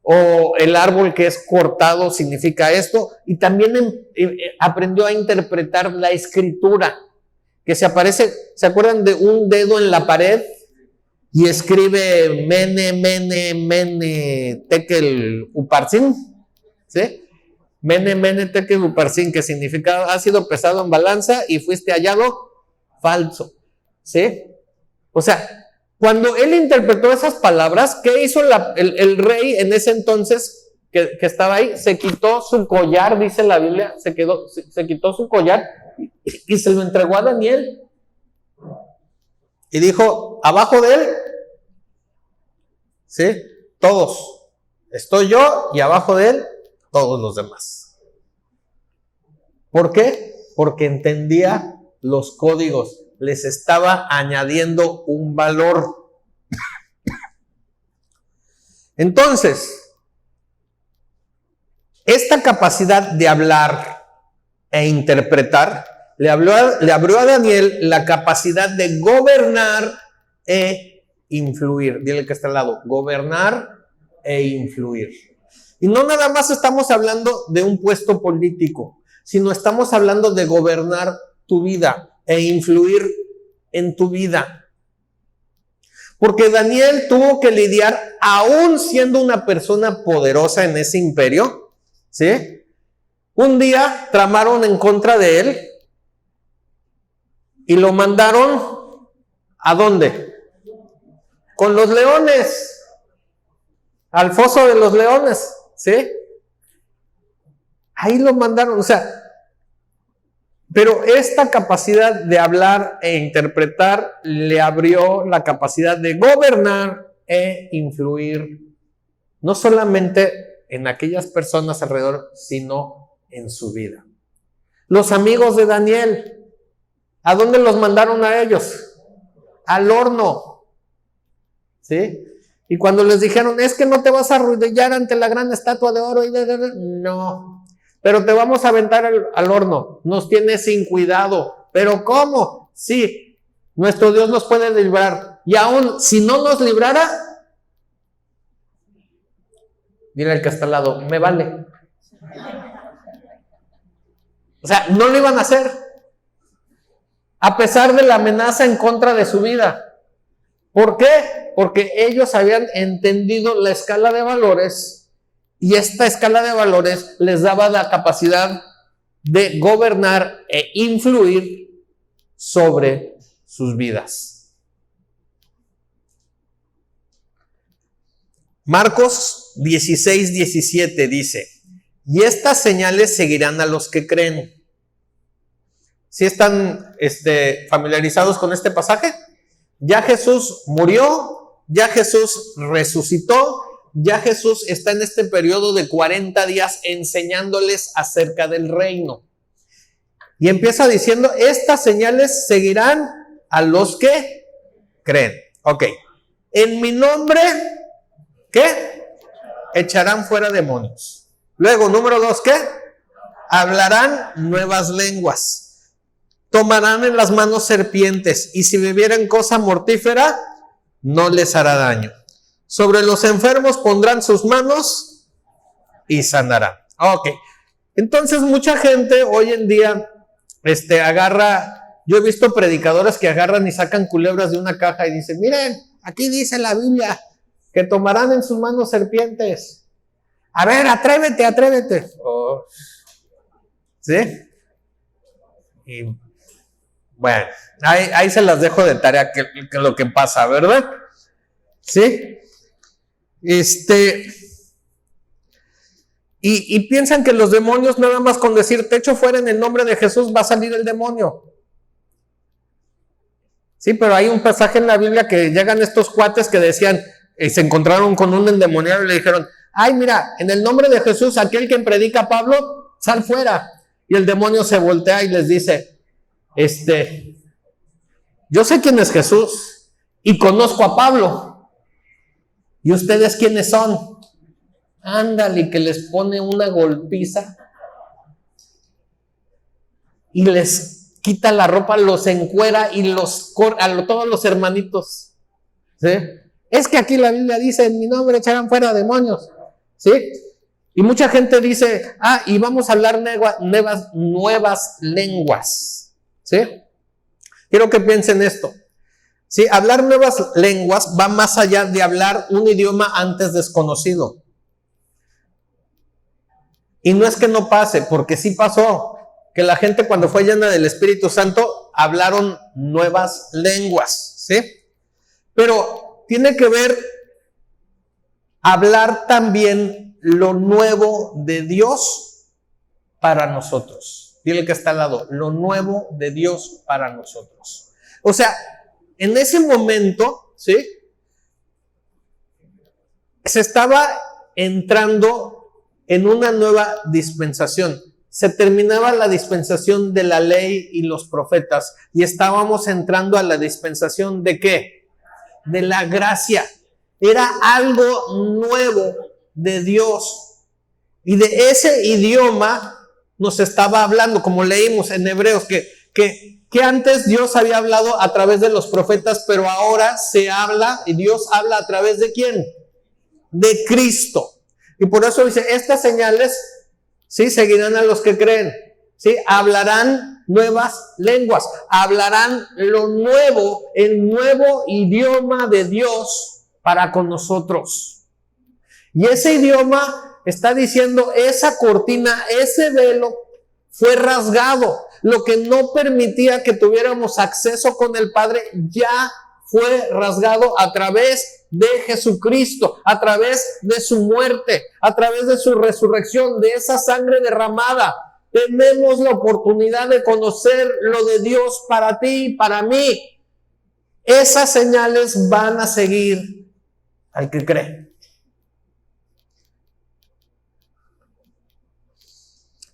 o el árbol que es cortado significa esto, y también aprendió a interpretar la escritura, que se acuerdan de un dedo en la pared? Y escribe Mene, Tekel, Uparsin, ¿sí? Mene, Tekel, Uparsin, que significa, ha sido pesado en balanza y fuiste hallado falso, ¿sí? O sea, cuando él interpretó esas palabras, ¿qué hizo el rey en ese entonces que estaba ahí? Se quitó su collar, dice la Biblia, se quitó su collar y se lo entregó a Daniel. Y dijo, abajo de él ¿sí? Todos. Estoy yo y abajo de él, todos los demás. ¿Por qué? Porque entendía los códigos, les estaba añadiendo un valor. Entonces, esta capacidad de hablar e interpretar le abrió a Daniel la capacidad de gobernar e influir. Dile que está al lado, gobernar e influir. Y no nada más estamos hablando de un puesto político, sino estamos hablando de gobernar tu vida e influir en tu vida. Porque Daniel tuvo que lidiar, aún siendo una persona poderosa en ese imperio, ¿sí? Un día tramaron en contra de él y lo mandaron, ¿a dónde? Con los leones, al foso de los leones, ¿sí? Ahí lo mandaron, o sea, pero esta capacidad de hablar e interpretar le abrió la capacidad de gobernar e influir, no solamente en aquellas personas alrededor, sino en su vida. Los amigos de Daniel, ¿a dónde los mandaron a ellos? Al horno, ¿sí? Y cuando les dijeron, es que no te vas a arrodillar ante la gran estatua de oro, no, pero te vamos a aventar al horno, nos tienes sin cuidado. ¿Pero cómo? Sí, nuestro Dios nos puede librar, y aún si no nos librara, dile al que está al lado, me vale. O sea, no lo iban a hacer, a pesar de la amenaza en contra de su vida. ¿Por qué? Porque ellos habían entendido la escala de valores, y esta escala de valores les daba la capacidad de gobernar e influir sobre sus vidas. Marcos 16:17 dice, y estas señales seguirán a los que creen. ¿Sí están familiarizados con este pasaje? Ya Jesús murió, ya Jesús resucitó, ya Jesús está en este periodo de 40 días enseñándoles acerca del reino. Y empieza diciendo, estas señales seguirán a los que creen. Ok. En mi nombre, ¿qué? Echarán fuera demonios. Luego, número 2, ¿qué? Hablarán nuevas lenguas. Tomarán en las manos serpientes, y si bebieren cosa mortífera, no les hará daño. Sobre los enfermos pondrán sus manos y sanarán. Ok. Entonces, mucha gente hoy en día agarra, yo he visto predicadores que agarran y sacan culebras de una caja y dicen, miren, aquí dice la Biblia que tomarán en sus manos serpientes. A ver, atrévete. Oh. ¿Sí? Y bueno, ahí se las dejo de tarea que lo que pasa, ¿verdad? ¿Sí? Y piensan que los demonios, nada más con decir te echo fuera en el nombre de Jesús, va a salir el demonio. Sí, pero hay un pasaje en la Biblia que llegan estos cuates que decían, se encontraron con un endemoniado y le dijeron, ay, mira, en el nombre de Jesús, aquel que predica a Pablo, sal fuera. Y el demonio se voltea y les dice, yo sé quién es Jesús y conozco a Pablo. ¿Y ustedes quiénes son? Ándale, que les pone una golpiza y les quita la ropa, los encuera y los corre a todos los hermanitos. ¿Sí? Es que aquí la Biblia dice, en mi nombre echarán fuera demonios. ¿Sí? Y mucha gente dice, y vamos a hablar nuevas lenguas. ¿Sí? Quiero que piensen esto. Sí, hablar nuevas lenguas va más allá de hablar un idioma antes desconocido. Y no es que no pase, porque sí pasó, que la gente cuando fue llena del Espíritu Santo hablaron nuevas lenguas, ¿sí? Pero tiene que ver hablar también lo nuevo de Dios para nosotros. Dile que está al lado, lo nuevo de Dios para nosotros. O sea, en ese momento, ¿sí? se estaba entrando en una nueva dispensación. Se terminaba la dispensación de la ley y los profetas y estábamos entrando a la dispensación ¿de qué? De la gracia. Era algo nuevo de Dios y de ese idioma nos estaba hablando, como leímos en Hebreos, que antes Dios había hablado a través de los profetas, pero ahora se habla y Dios habla a través ¿de quién? De Cristo. Y por eso dice, estas señales, sí, seguirán a los que creen, sí, hablarán nuevas lenguas, hablarán lo nuevo, el nuevo idioma de Dios para con nosotros. Y ese idioma está diciendo, esa cortina, ese velo fue rasgado. Lo que no permitía que tuviéramos acceso con el Padre ya fue rasgado a través de Jesucristo, a través de su muerte, a través de su resurrección, de esa sangre derramada. Tenemos la oportunidad de conocer lo de Dios para ti y para mí. Esas señales van a seguir al que cree.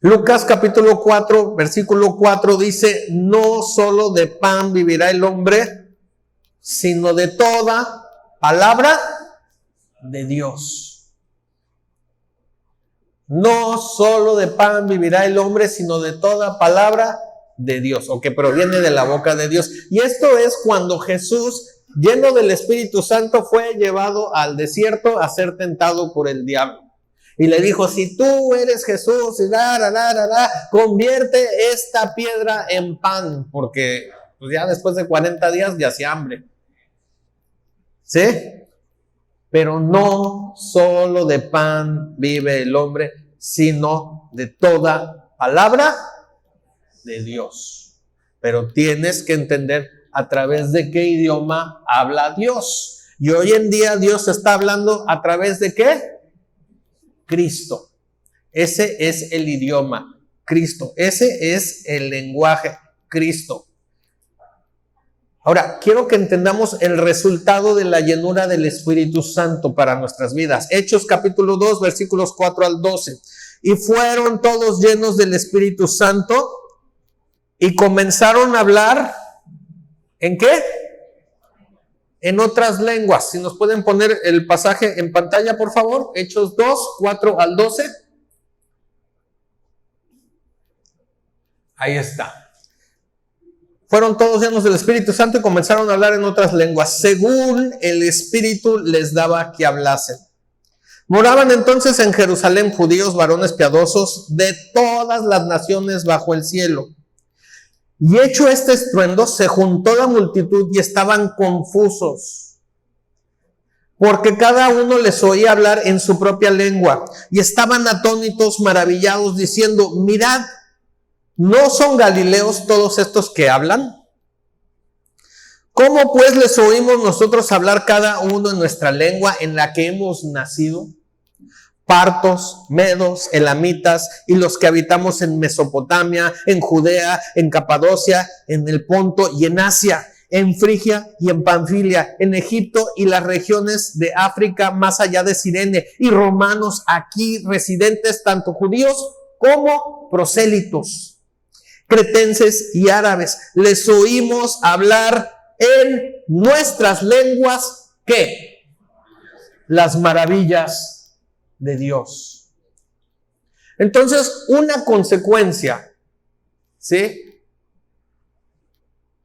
Lucas capítulo 4, versículo 4 dice, no solo de pan vivirá el hombre, sino de toda palabra de Dios. No solo de pan vivirá el hombre, sino de toda palabra de Dios, o que proviene de la boca de Dios. Y esto es cuando Jesús, lleno del Espíritu Santo, fue llevado al desierto a ser tentado por el diablo. Y le dijo, si tú eres Jesús, convierte esta piedra en pan, porque pues ya después de 40 días ya hacía hambre. ¿Sí? Pero no solo de pan vive el hombre, sino de toda palabra de Dios. Pero tienes que entender a través de qué idioma habla Dios. Y hoy en día Dios está hablando a través de ¿qué? Cristo. Ese es el idioma, Cristo. Ese es el lenguaje, Cristo. Ahora, quiero que entendamos el resultado de la llenura del Espíritu Santo para nuestras vidas. Hechos capítulo 2, versículos 4 al 12. Y fueron todos llenos del Espíritu Santo y comenzaron a hablar, ¿en qué? En otras lenguas. Si nos pueden poner el pasaje en pantalla, por favor. Hechos 2, 4 al 12. Ahí está. Fueron todos llenos del Espíritu Santo y comenzaron a hablar en otras lenguas, según el Espíritu les daba que hablasen. Moraban entonces en Jerusalén judíos, varones piadosos, de todas las naciones bajo el cielo. Y hecho este estruendo, se juntó la multitud y estaban confusos, porque cada uno les oía hablar en su propia lengua, y estaban atónitos, maravillados, diciendo, mirad, ¿no son galileos todos estos que hablan? ¿Cómo pues les oímos nosotros hablar cada uno en nuestra lengua en la que hemos nacido? Partos, medos, elamitas y los que habitamos en Mesopotamia, en Judea, en Capadocia, en el Ponto y en Asia, en Frigia y en Panfilia, en Egipto y las regiones de África más allá de Cirene, y romanos aquí residentes, tanto judíos como prosélitos, cretenses y árabes, les oímos hablar en nuestras lenguas, ¿qué? Las maravillas de Dios. Entonces, una consecuencia, ¿sí?,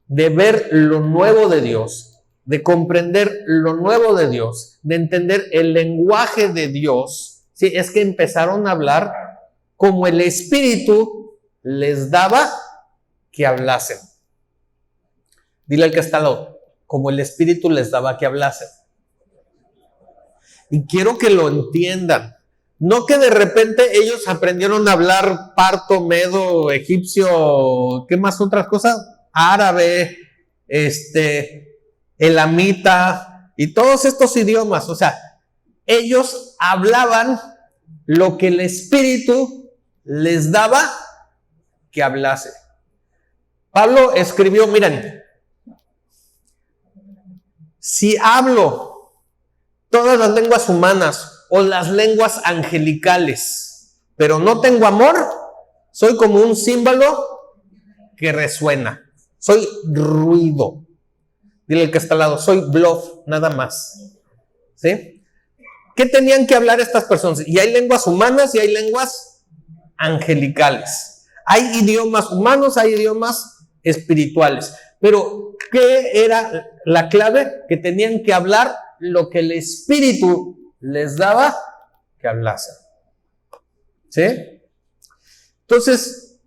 de ver lo nuevo de Dios, de comprender lo nuevo de Dios, de entender el lenguaje de Dios, ¿sí?, es que empezaron a hablar como el Espíritu les daba que hablasen. Dile al que está al lado, como el Espíritu les daba que hablasen. Y quiero que lo entiendan. No que de repente ellos aprendieron a hablar parto, medo, egipcio, ¿qué más otras cosas? Árabe, elamita y todos estos idiomas. O sea, ellos hablaban lo que el Espíritu les daba que hablase. Pablo escribió, miren, si hablo todas las lenguas humanas o las lenguas angelicales, pero no tengo amor, soy como un címbalo que resuena. Soy ruido. Dile al que está al lado, soy bluff, nada más. ¿Sí? ¿Qué tenían que hablar estas personas? Y hay lenguas humanas y hay lenguas angelicales. Hay idiomas humanos, hay idiomas espirituales. Pero, ¿qué era la clave? Que tenían que hablar lo que el Espíritu les daba que hablasen. ¿Sí? Entonces,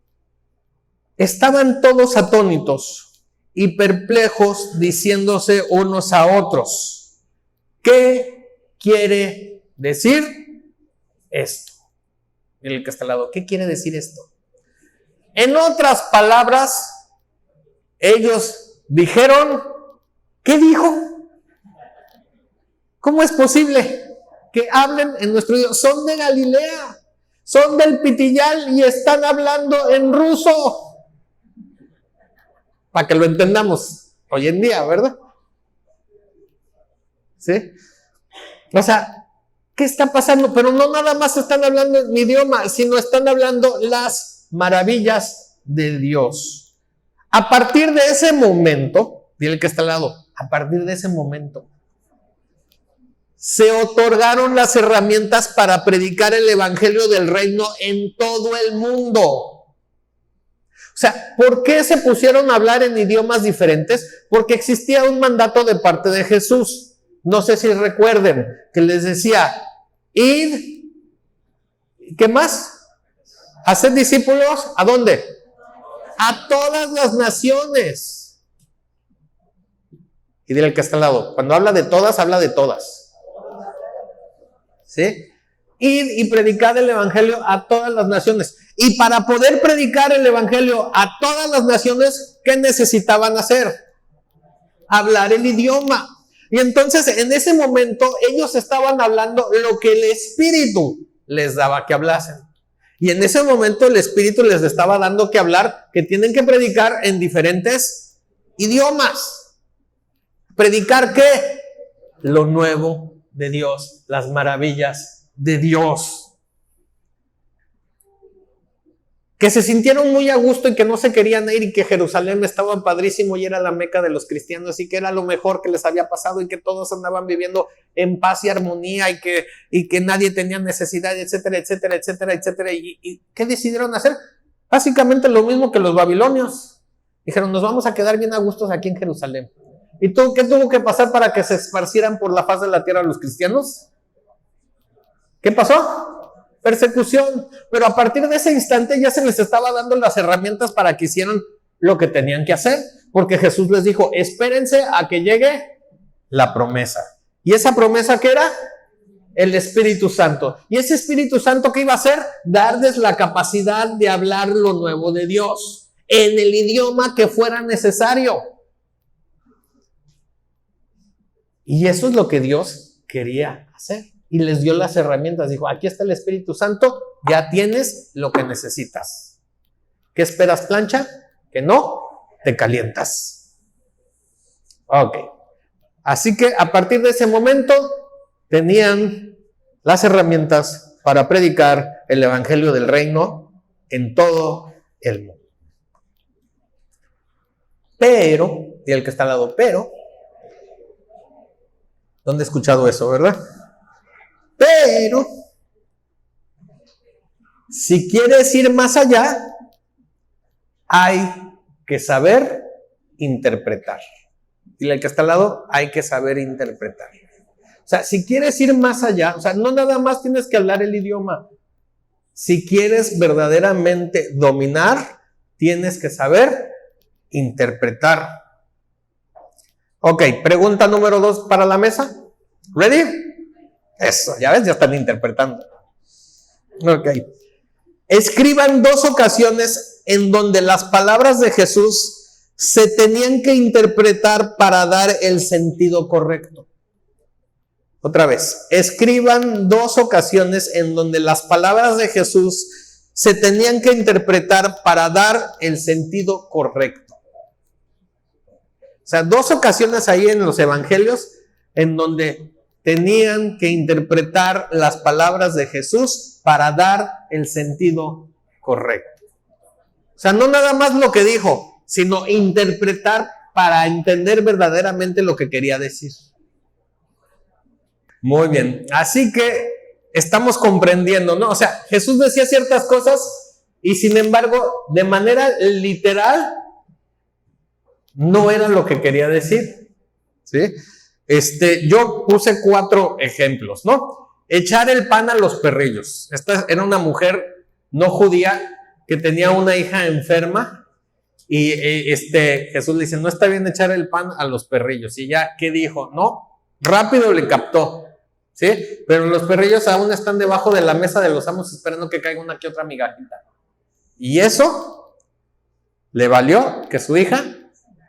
estaban todos atónitos y perplejos, diciéndose unos a otros, ¿qué quiere decir esto? El que está al lado, ¿qué quiere decir esto? En otras palabras, ellos dijeron, ¿qué dijo? ¿Cómo es posible que hablen en nuestro idioma? Son de Galilea, son del Pitillal y están hablando en ruso. Para que lo entendamos hoy en día, ¿verdad? ¿Sí? O sea, ¿qué está pasando? Pero no nada más están hablando en mi idioma, sino están hablando las maravillas de Dios. A partir de ese momento, dile que está al lado, a partir de ese momento, se otorgaron las herramientas para predicar el evangelio del reino en todo el mundo. O sea, ¿por qué se pusieron a hablar en idiomas diferentes? Porque existía un mandato de parte de Jesús. No sé si recuerden que les decía, id, ¿qué más? Haced discípulos, ¿a dónde? A todas las naciones. Y dile al que está al lado, cuando habla de todas, habla de todas. ¿Sí? Id y predicad el evangelio a todas las naciones. Y para poder predicar el evangelio a todas las naciones, ¿qué necesitaban hacer? Hablar el idioma. Y entonces en ese momento ellos estaban hablando lo que el Espíritu les daba que hablasen. Y en ese momento el Espíritu les estaba dando que hablar, que tienen que predicar en diferentes idiomas. ¿Predicar qué? Lo nuevo de Dios, las maravillas de Dios. Que se sintieron muy a gusto y que no se querían ir y que Jerusalén estaba padrísimo y era la meca de los cristianos y que era lo mejor que les había pasado y que todos andaban viviendo en paz y armonía y que nadie tenía necesidad, etcétera, etcétera, etcétera, etcétera. ¿Y qué decidieron hacer? Básicamente lo mismo que los babilonios. Dijeron, nos vamos a quedar bien a gustos aquí en Jerusalén. ¿Y tú qué tuvo que pasar para que se esparcieran por la faz de la tierra los cristianos? ¿Qué pasó? Persecución, pero a partir de ese instante ya se les estaba dando las herramientas para que hicieran lo que tenían que hacer, porque Jesús les dijo, espérense a que llegue la promesa. ¿Y esa promesa qué era? El Espíritu Santo. ¿Y ese Espíritu Santo qué iba a hacer? Darles la capacidad de hablar lo nuevo de Dios, en el idioma que fuera necesario. Y eso es lo que Dios quería hacer. Y les dio las herramientas. Dijo, aquí está el Espíritu Santo, ya tienes lo que necesitas. ¿Qué esperas, plancha? Que no te calientas. Ok. Así que a partir de ese momento tenían las herramientas para predicar el evangelio del reino en todo el mundo. Pero, y el que está al lado, pero, ¿dónde he escuchado eso, verdad? Pero, si quieres ir más allá, hay que saber interpretar. Dile al que está al lado, hay que saber interpretar. O sea, si quieres ir más allá, o sea, no nada más tienes que hablar el idioma. Si quieres verdaderamente dominar, tienes que saber interpretar. Ok, pregunta número 2 para la mesa. ¿Ready? Eso, ya ves, ya están interpretando. Ok. Escriban 2 ocasiones en donde las palabras de Jesús se tenían que interpretar para dar el sentido correcto. Otra vez, escriban 2 ocasiones en donde las palabras de Jesús se tenían que interpretar para dar el sentido correcto. O sea, 2 ocasiones ahí en los evangelios en donde tenían que interpretar las palabras de Jesús para dar el sentido correcto. O sea, no nada más lo que dijo, sino interpretar para entender verdaderamente lo que quería decir. Muy bien, así que estamos comprendiendo, ¿no? O sea, Jesús decía ciertas cosas y sin embargo, de manera literal, no era lo que quería decir, ¿sí? Yo puse 4 ejemplos, ¿no? Echar el pan a los perrillos. Esta era una mujer no judía que tenía una hija enferma y Jesús le dice, no está bien echar el pan a los perrillos. Y ella, ¿qué dijo? No, rápido le captó, ¿sí? Pero los perrillos aún están debajo de la mesa de los amos esperando que caiga una que otra migajita. Y eso le valió que su hija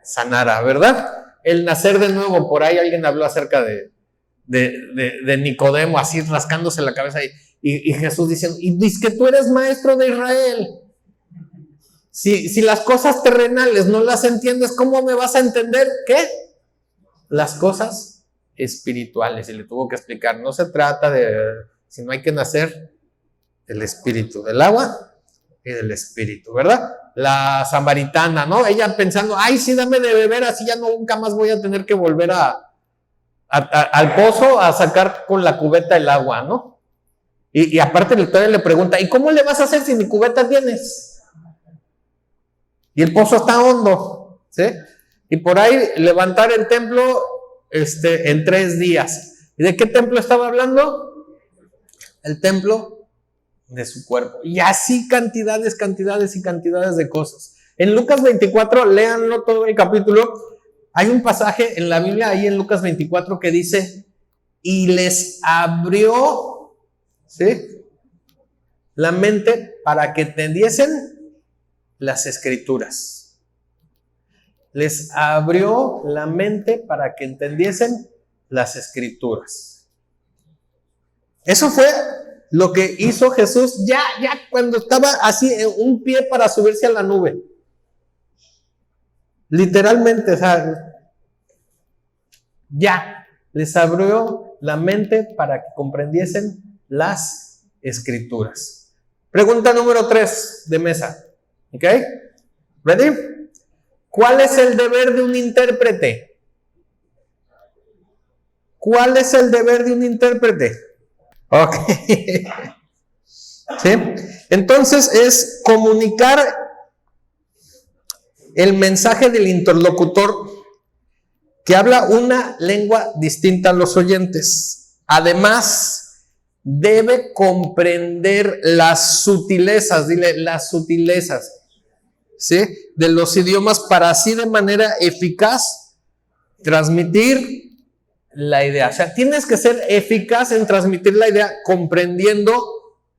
sanara, ¿verdad? El nacer de nuevo, por ahí alguien habló acerca de Nicodemo, así rascándose la cabeza y Jesús diciendo, y dice que tú eres maestro de Israel. Si las cosas terrenales no las entiendes, ¿cómo me vas a entender? ¿Qué? Las cosas espirituales. Y le tuvo que explicar, no se trata si no hay que nacer del espíritu, del agua y del espíritu, ¿verdad? La samaritana, ¿no? Ella pensando, ay, sí, dame de beber, así ya nunca más voy a tener que volver al pozo a sacar con la cubeta el agua, ¿no? Y aparte todavía le pregunta, ¿y cómo le vas a hacer si ni cubeta tienes? Y el pozo está hondo, ¿sí? Y por ahí levantar el templo en 3 días. ¿Y de qué templo estaba hablando? El templo de su cuerpo. Y así cantidades y cantidades de cosas. En Lucas 24, léanlo todo el capítulo. Hay un pasaje en la Biblia, ahí en Lucas 24, que dice, y les abrió, ¿sí?, la mente para que entendiesen las escrituras. Les abrió la mente para que entendiesen las escrituras. Eso fue lo que hizo Jesús ya cuando estaba así en un pie para subirse a la nube. Literalmente, o sea, ya les abrió la mente para que comprendiesen las escrituras. Pregunta número 3 de mesa. ¿Ok? ¿Ready? ¿Cuál es el deber de un intérprete? ¿Cuál es el deber de un intérprete? Ok. ¿Sí? Entonces es comunicar el mensaje del interlocutor que habla una lengua distinta a los oyentes. Además, debe comprender las sutilezas, dile, las sutilezas, ¿sí?, de los idiomas para así de manera eficaz transmitir la idea. O sea, tienes que ser eficaz en transmitir la idea comprendiendo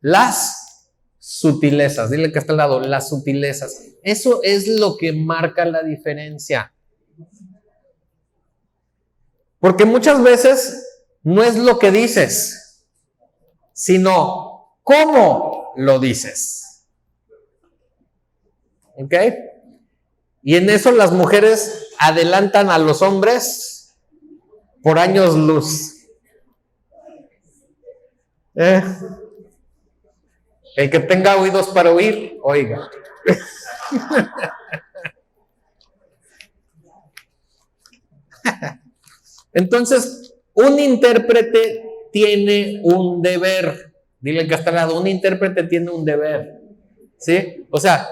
las sutilezas. Dile que está al lado, las sutilezas. Eso es lo que marca la diferencia. Porque muchas veces no es lo que dices, sino cómo lo dices. ¿Ok? Y en eso las mujeres adelantan a los hombres por años luz. El que tenga oídos para oír, oiga. Entonces, un intérprete tiene un deber. Dile que está al lado, un intérprete tiene un deber. ¿Sí? O sea,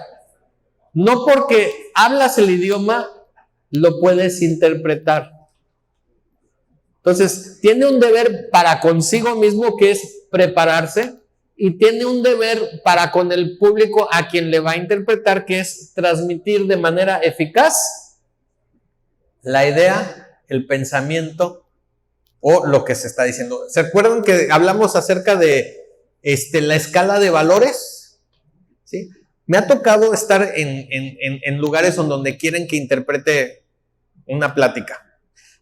no porque hablas el idioma, lo puedes interpretar. Entonces, tiene un deber para consigo mismo, que es prepararse, y tiene un deber para con el público a quien le va a interpretar, que es transmitir de manera eficaz la idea, el pensamiento o lo que se está diciendo. ¿Se acuerdan que hablamos acerca de la escala de valores? ¿Sí? Me ha tocado estar en lugares donde quieren que interprete una plática.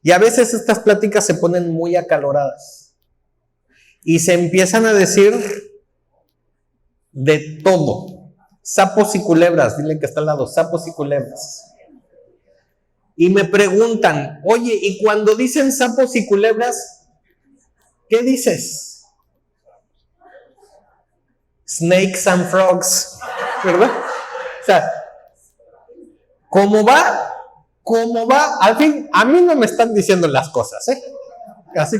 Y a veces estas pláticas se ponen muy acaloradas. Y se empiezan a decir de todo. Sapos y culebras, dile que está al lado, sapos y culebras. Y me preguntan, oye, ¿y cuando dicen sapos y culebras, ¿Qué dices? Snakes and frogs, ¿verdad? O sea, ¿cómo va? Al fin, a mí no me están diciendo las cosas, ¿eh? Así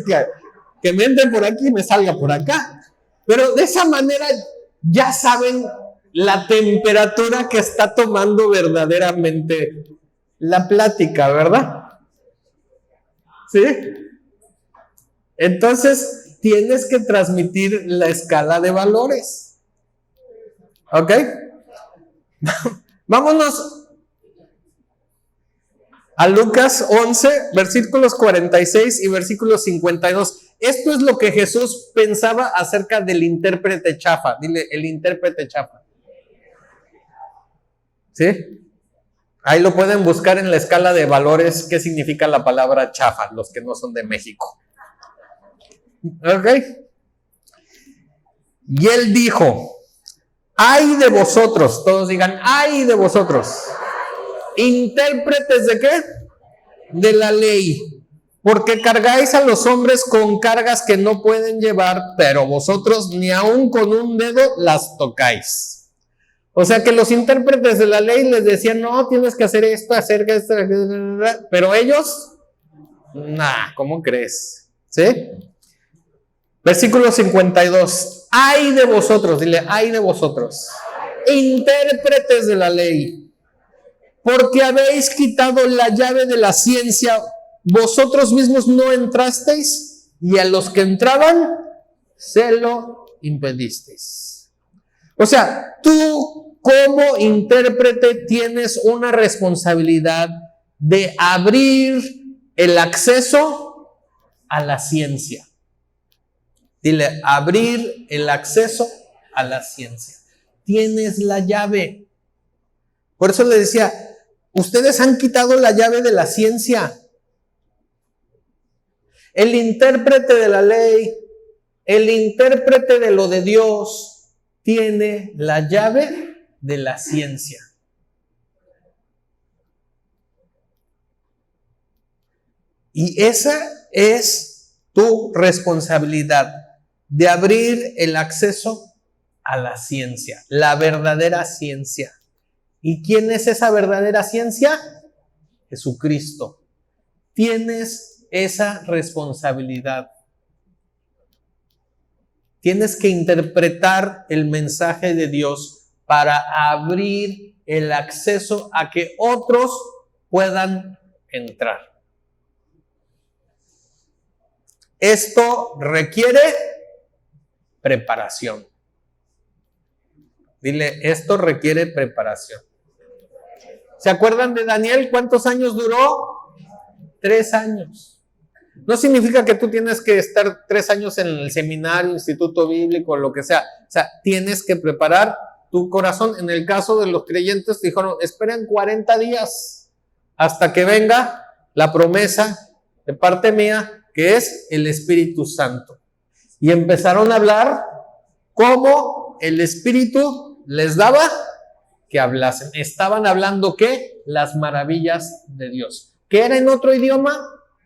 que me entre por aquí y me salga por acá. Pero de esa manera ya saben la temperatura que está tomando verdaderamente la plática, ¿verdad? ¿Sí? Entonces, tienes que transmitir la escala de valores. ¿Ok? Vámonos a Lucas 11, versículos 46 y versículos 52. Esto es lo que Jesús pensaba acerca del intérprete chafa. Dile, el intérprete chafa. ¿Sí? Ahí lo pueden buscar en la escala de valores, qué significa la palabra chafa, los que no son de México. ¿Ok? Y él dijo, ay de vosotros, todos digan, ay de vosotros, intérpretes de qué? De la ley, porque cargáis a los hombres con cargas que no pueden llevar, pero vosotros ni aun con un dedo las tocáis. O sea que los intérpretes de la ley les decían, no, tienes que hacer esto, pero ellos, nah, ¿cómo crees? ¿Sí? Versículo 52, ay de vosotros, dile, ay de vosotros, intérpretes de la ley, porque habéis quitado la llave de la ciencia, vosotros mismos no entrasteis, y a los que entraban, se lo impedisteis. O sea, tú como intérprete tienes una responsabilidad de abrir el acceso a la ciencia. Dile, abrir el acceso a la ciencia. Tienes la llave. Por eso le decía, ustedes han quitado la llave de la ciencia. El intérprete de la ley, el intérprete de lo de Dios, tiene la llave de la ciencia. Y esa es tu responsabilidad, de abrir el acceso a la ciencia, la verdadera ciencia. ¿Y quién es esa verdadera ciencia? Jesucristo. Tienes esa responsabilidad. Tienes que interpretar el mensaje de Dios para abrir el acceso a que otros puedan entrar. Esto requiere preparación. Dile, esto requiere preparación. ¿Se acuerdan de Daniel? ¿Cuántos años duró? 3 años. No significa que tú tienes que estar 3 años en el seminario, instituto bíblico, lo que sea. O sea, tienes que preparar tu corazón. En el caso de los creyentes, dijeron, esperen 40 días hasta que venga la promesa de parte mía, que es el Espíritu Santo. Y empezaron a hablar cómo el Espíritu les daba que hablasen. Estaban hablando, ¿qué? Las maravillas de Dios. ¿Que era en otro idioma?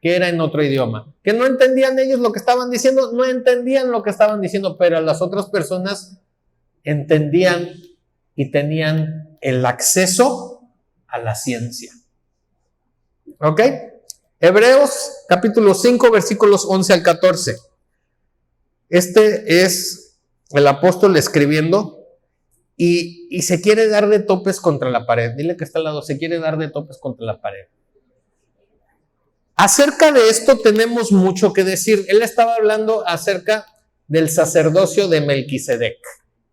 Que era en otro idioma. ¿Que no entendían ellos lo que estaban diciendo? No entendían lo que estaban diciendo, pero las otras personas entendían y tenían el acceso a la ciencia. ¿Ok? Hebreos capítulo 5, versículos 11 al 14. Este es el apóstol escribiendo y se quiere dar de topes contra la pared. Dile que está al lado, se quiere dar de topes contra la pared. Acerca de esto tenemos mucho que decir. Él estaba hablando acerca del sacerdocio de Melquisedec.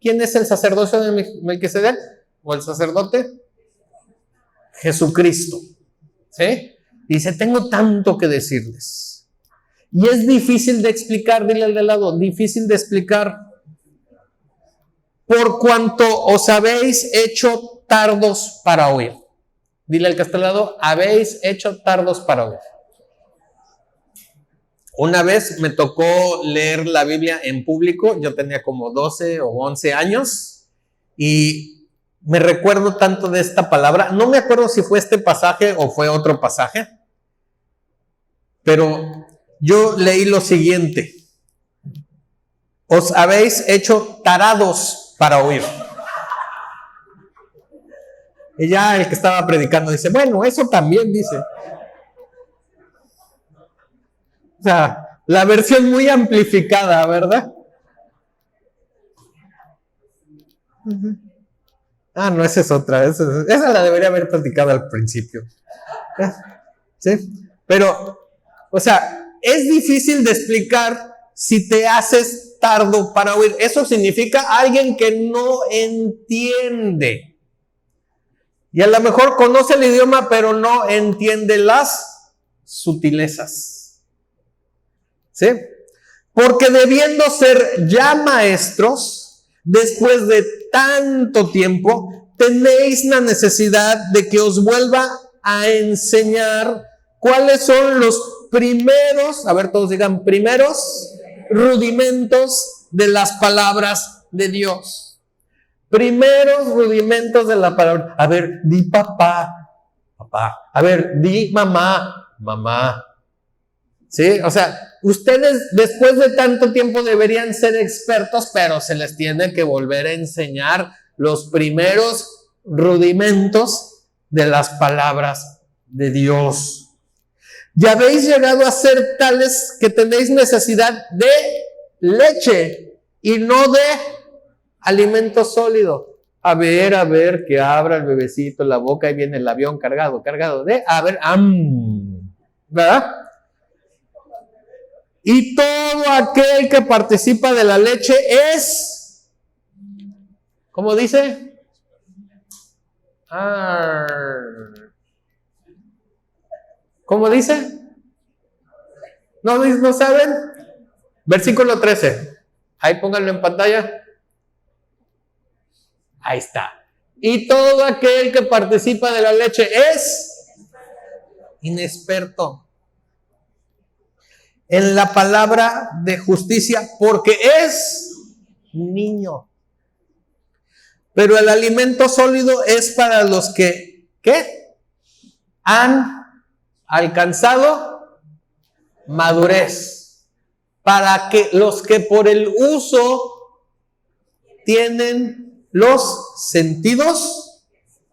¿Quién es el sacerdocio de Melquisedec? ¿O el sacerdote? Jesucristo. ¿Sí? Dice, tengo tanto que decirles. Y es difícil de explicar, dile al de lado, difícil de explicar. Por cuanto os habéis hecho tardos para oír. Dile al que está al lado, habéis hecho tardos para oír. Una vez me tocó leer la Biblia en público, yo tenía como 12 o 11 años y me recuerdo tanto de esta palabra, no me acuerdo si fue este pasaje o fue otro pasaje, pero yo leí lo siguiente, os habéis hecho tarados para oír. Y ya el que estaba predicando dice, bueno, eso también dice. O sea, la versión muy amplificada, ¿verdad? Ah, no, esa es otra. Esa la debería haber platicado al principio. ¿Sí? Pero, o sea, es difícil de explicar si te haces tardo para oír. Eso significa alguien que no entiende. Y a lo mejor conoce el idioma, pero no entiende las sutilezas. ¿Sí? Porque debiendo ser ya maestros, después de tanto tiempo, tenéis la necesidad de que os vuelva a enseñar cuáles son los primeros, a ver, todos digan, primeros rudimentos de las palabras de Dios. Primeros rudimentos de la palabra. A ver, di papá, papá. A ver, di mamá, mamá. ¿Sí? O sea, ustedes después de tanto tiempo deberían ser expertos, pero se les tiene que volver a enseñar los primeros rudimentos de las palabras de Dios. Ya habéis llegado a ser tales que tenéis necesidad de leche y no de alimento sólido. A ver, que abra el bebecito la boca y viene el avión cargado de, a ver, ¿verdad? Y todo aquel que participa de la leche es, ¿cómo dice? ¿Cómo dice? ¿No saben? Versículo 13. Ahí pónganlo en pantalla. Ahí está. Y todo aquel que participa de la leche es inexperto en la palabra de justicia, porque es niño. Pero el alimento sólido es para los que, ¿qué? Han alcanzado madurez. Para que los que por el uso tienen los sentidos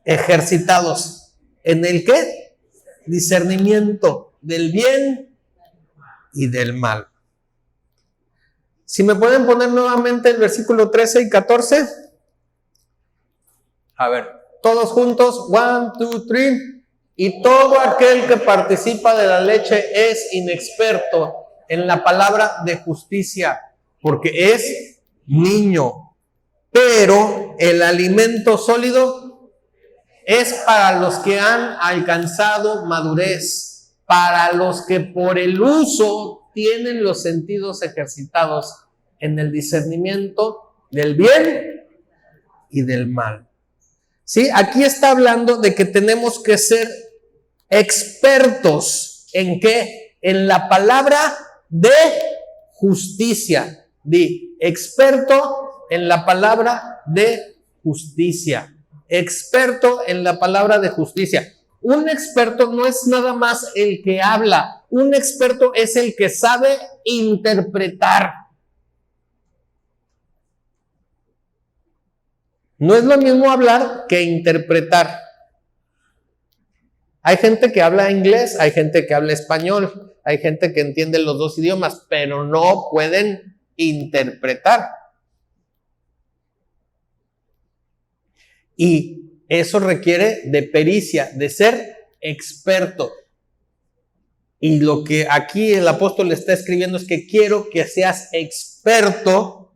ejercitados. ¿En el qué? Discernimiento del bien y del mal. Si me pueden poner nuevamente el versículo 13 y 14. A ver, todos juntos, 1, 2, 3. Y todo aquel que participa de la leche es inexperto en la palabra de justicia, porque es niño. Pero el alimento sólido es para los que han alcanzado madurez, para los que por el uso tienen los sentidos ejercitados en el discernimiento del bien y del mal. ¿Sí? Aquí está hablando de que tenemos que ser expertos ¿en qué? En la palabra de justicia. Di, experto en la palabra de justicia. Experto en la palabra de justicia. Un experto no es nada más el que habla. Un experto es el que sabe interpretar. No es lo mismo hablar que interpretar. Hay gente que habla inglés, hay gente que habla español, hay gente que entiende los dos idiomas, pero no pueden interpretar. Y eso requiere de pericia, de ser experto. Y lo que aquí el apóstol está escribiendo es que quiero que seas experto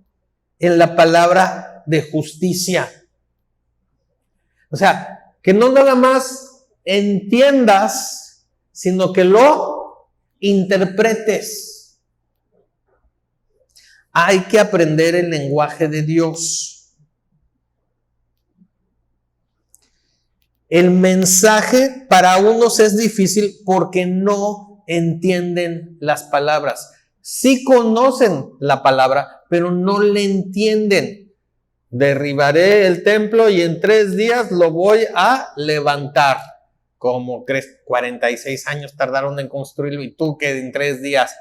en la palabra de justicia. O sea, que no nada más entiendas, sino que lo interpretes. Hay que aprender el lenguaje de Dios. El mensaje para unos es difícil porque no entienden las palabras. Sí conocen la palabra, pero no le entienden. Derribaré el templo y en 3 días lo voy a levantar. ¿Cómo crees? 46 años tardaron en construirlo y tú que en 3 días.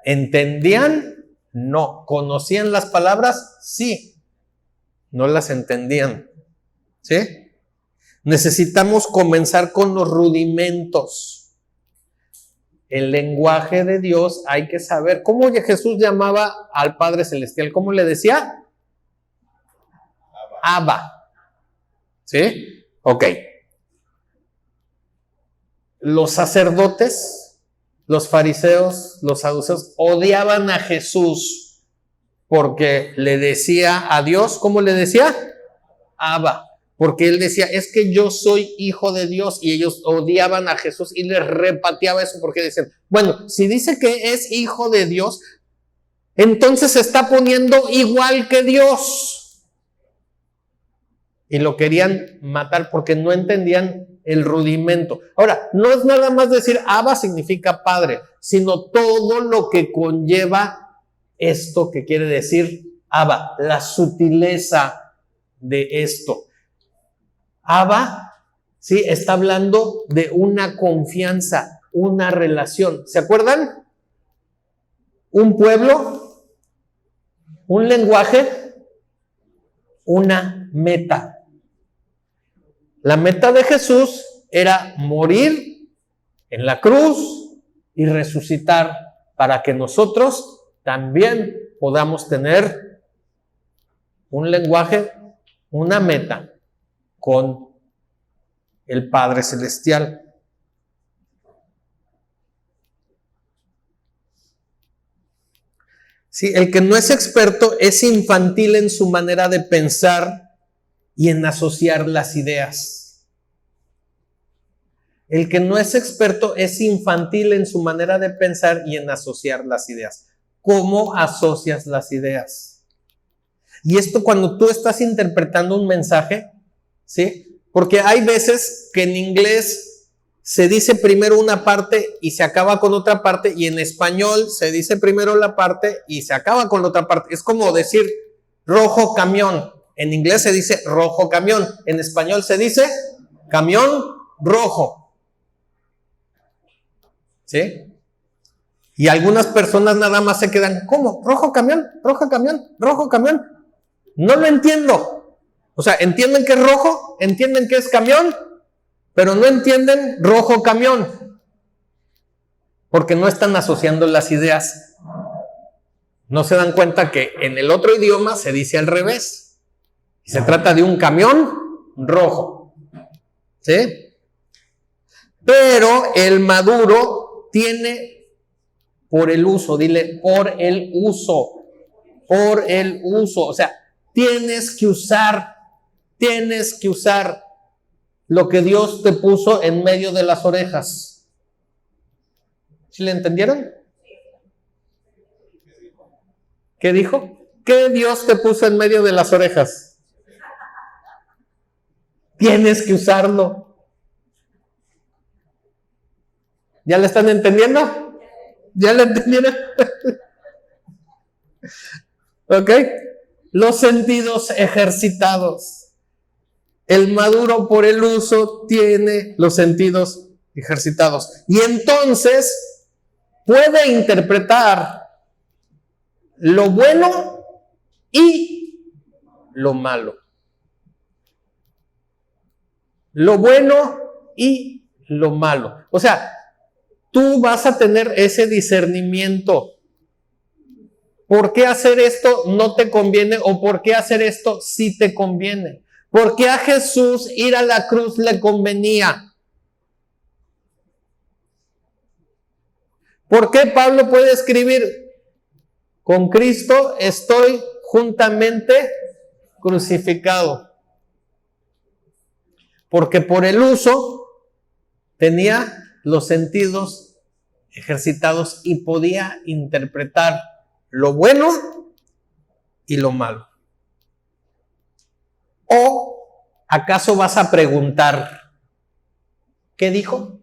¿Entendían No. ¿Conocían las palabras? Sí. No las entendían. ¿Sí? Necesitamos comenzar con los rudimentos. El lenguaje de Dios hay que saber. ¿Cómo Jesús llamaba al Padre Celestial? ¿Cómo le decía? Abba. ¿Sí? Ok. Los sacerdotes, los fariseos, los saduceos odiaban a Jesús porque le decía a Dios, ¿cómo le decía? Abba. Porque él decía, es que yo soy hijo de Dios, y ellos odiaban a Jesús y les repateaba eso porque decían, bueno, si dice que es hijo de Dios, entonces se está poniendo igual que Dios. Y lo querían matar porque no entendían el rudimento. Ahora, no es nada más decir Abba significa padre, sino todo lo que conlleva esto que quiere decir Abba, la sutileza de esto. Abba, sí, está hablando de una confianza, una relación. ¿Se acuerdan? Un pueblo, un lenguaje, una meta. La meta de Jesús era morir en la cruz y resucitar para que nosotros también podamos tener un lenguaje, una meta con el Padre Celestial. Sí, el que no es experto es infantil en su manera de pensar y en asociar las ideas. El que no es experto es infantil en su manera de pensar y en asociar las ideas. ¿Cómo asocias las ideas? Y esto cuando tú estás interpretando un mensaje, ¿sí? Porque hay veces que en inglés se dice primero una parte y se acaba con otra parte, y en español se dice primero la parte y se acaba con la otra parte. Es como decir rojo camión. En inglés se dice rojo camión. En español se dice camión rojo. ¿Sí? Y algunas personas nada más se quedan, ¿cómo? ¿Rojo camión? ¿Rojo camión? ¿Rojo camión? No lo entiendo. O sea, entienden que es rojo, entienden que es camión, pero no entienden rojo camión. Porque no están asociando las ideas. No se dan cuenta que en el otro idioma se dice al revés. Se trata de un camión rojo. ¿Sí? Pero el maduro tiene por el uso, dile, por el uso, o sea, tienes que usar lo que Dios te puso en medio de las orejas. ¿Sí le entendieron? ¿Qué dijo? ¿Qué Dios te puso en medio de las orejas? Tienes que usarlo. ¿Ya le están entendiendo? ¿Ya le entendieron? ¿Ok? Los sentidos ejercitados. El maduro por el uso tiene los sentidos ejercitados. Y entonces puede interpretar lo bueno y lo malo. Lo bueno y lo malo. O sea, tú vas a tener ese discernimiento. ¿Por qué hacer esto no te conviene? ¿O por qué hacer esto sí te conviene? ¿Por qué a Jesús ir a la cruz le convenía? ¿Por qué Pablo puede escribir, con Cristo estoy juntamente crucificado? Porque por el uso tenía los sentidos ejercitados y podía interpretar lo bueno y lo malo. ¿O acaso vas a preguntar, ¿qué dijo?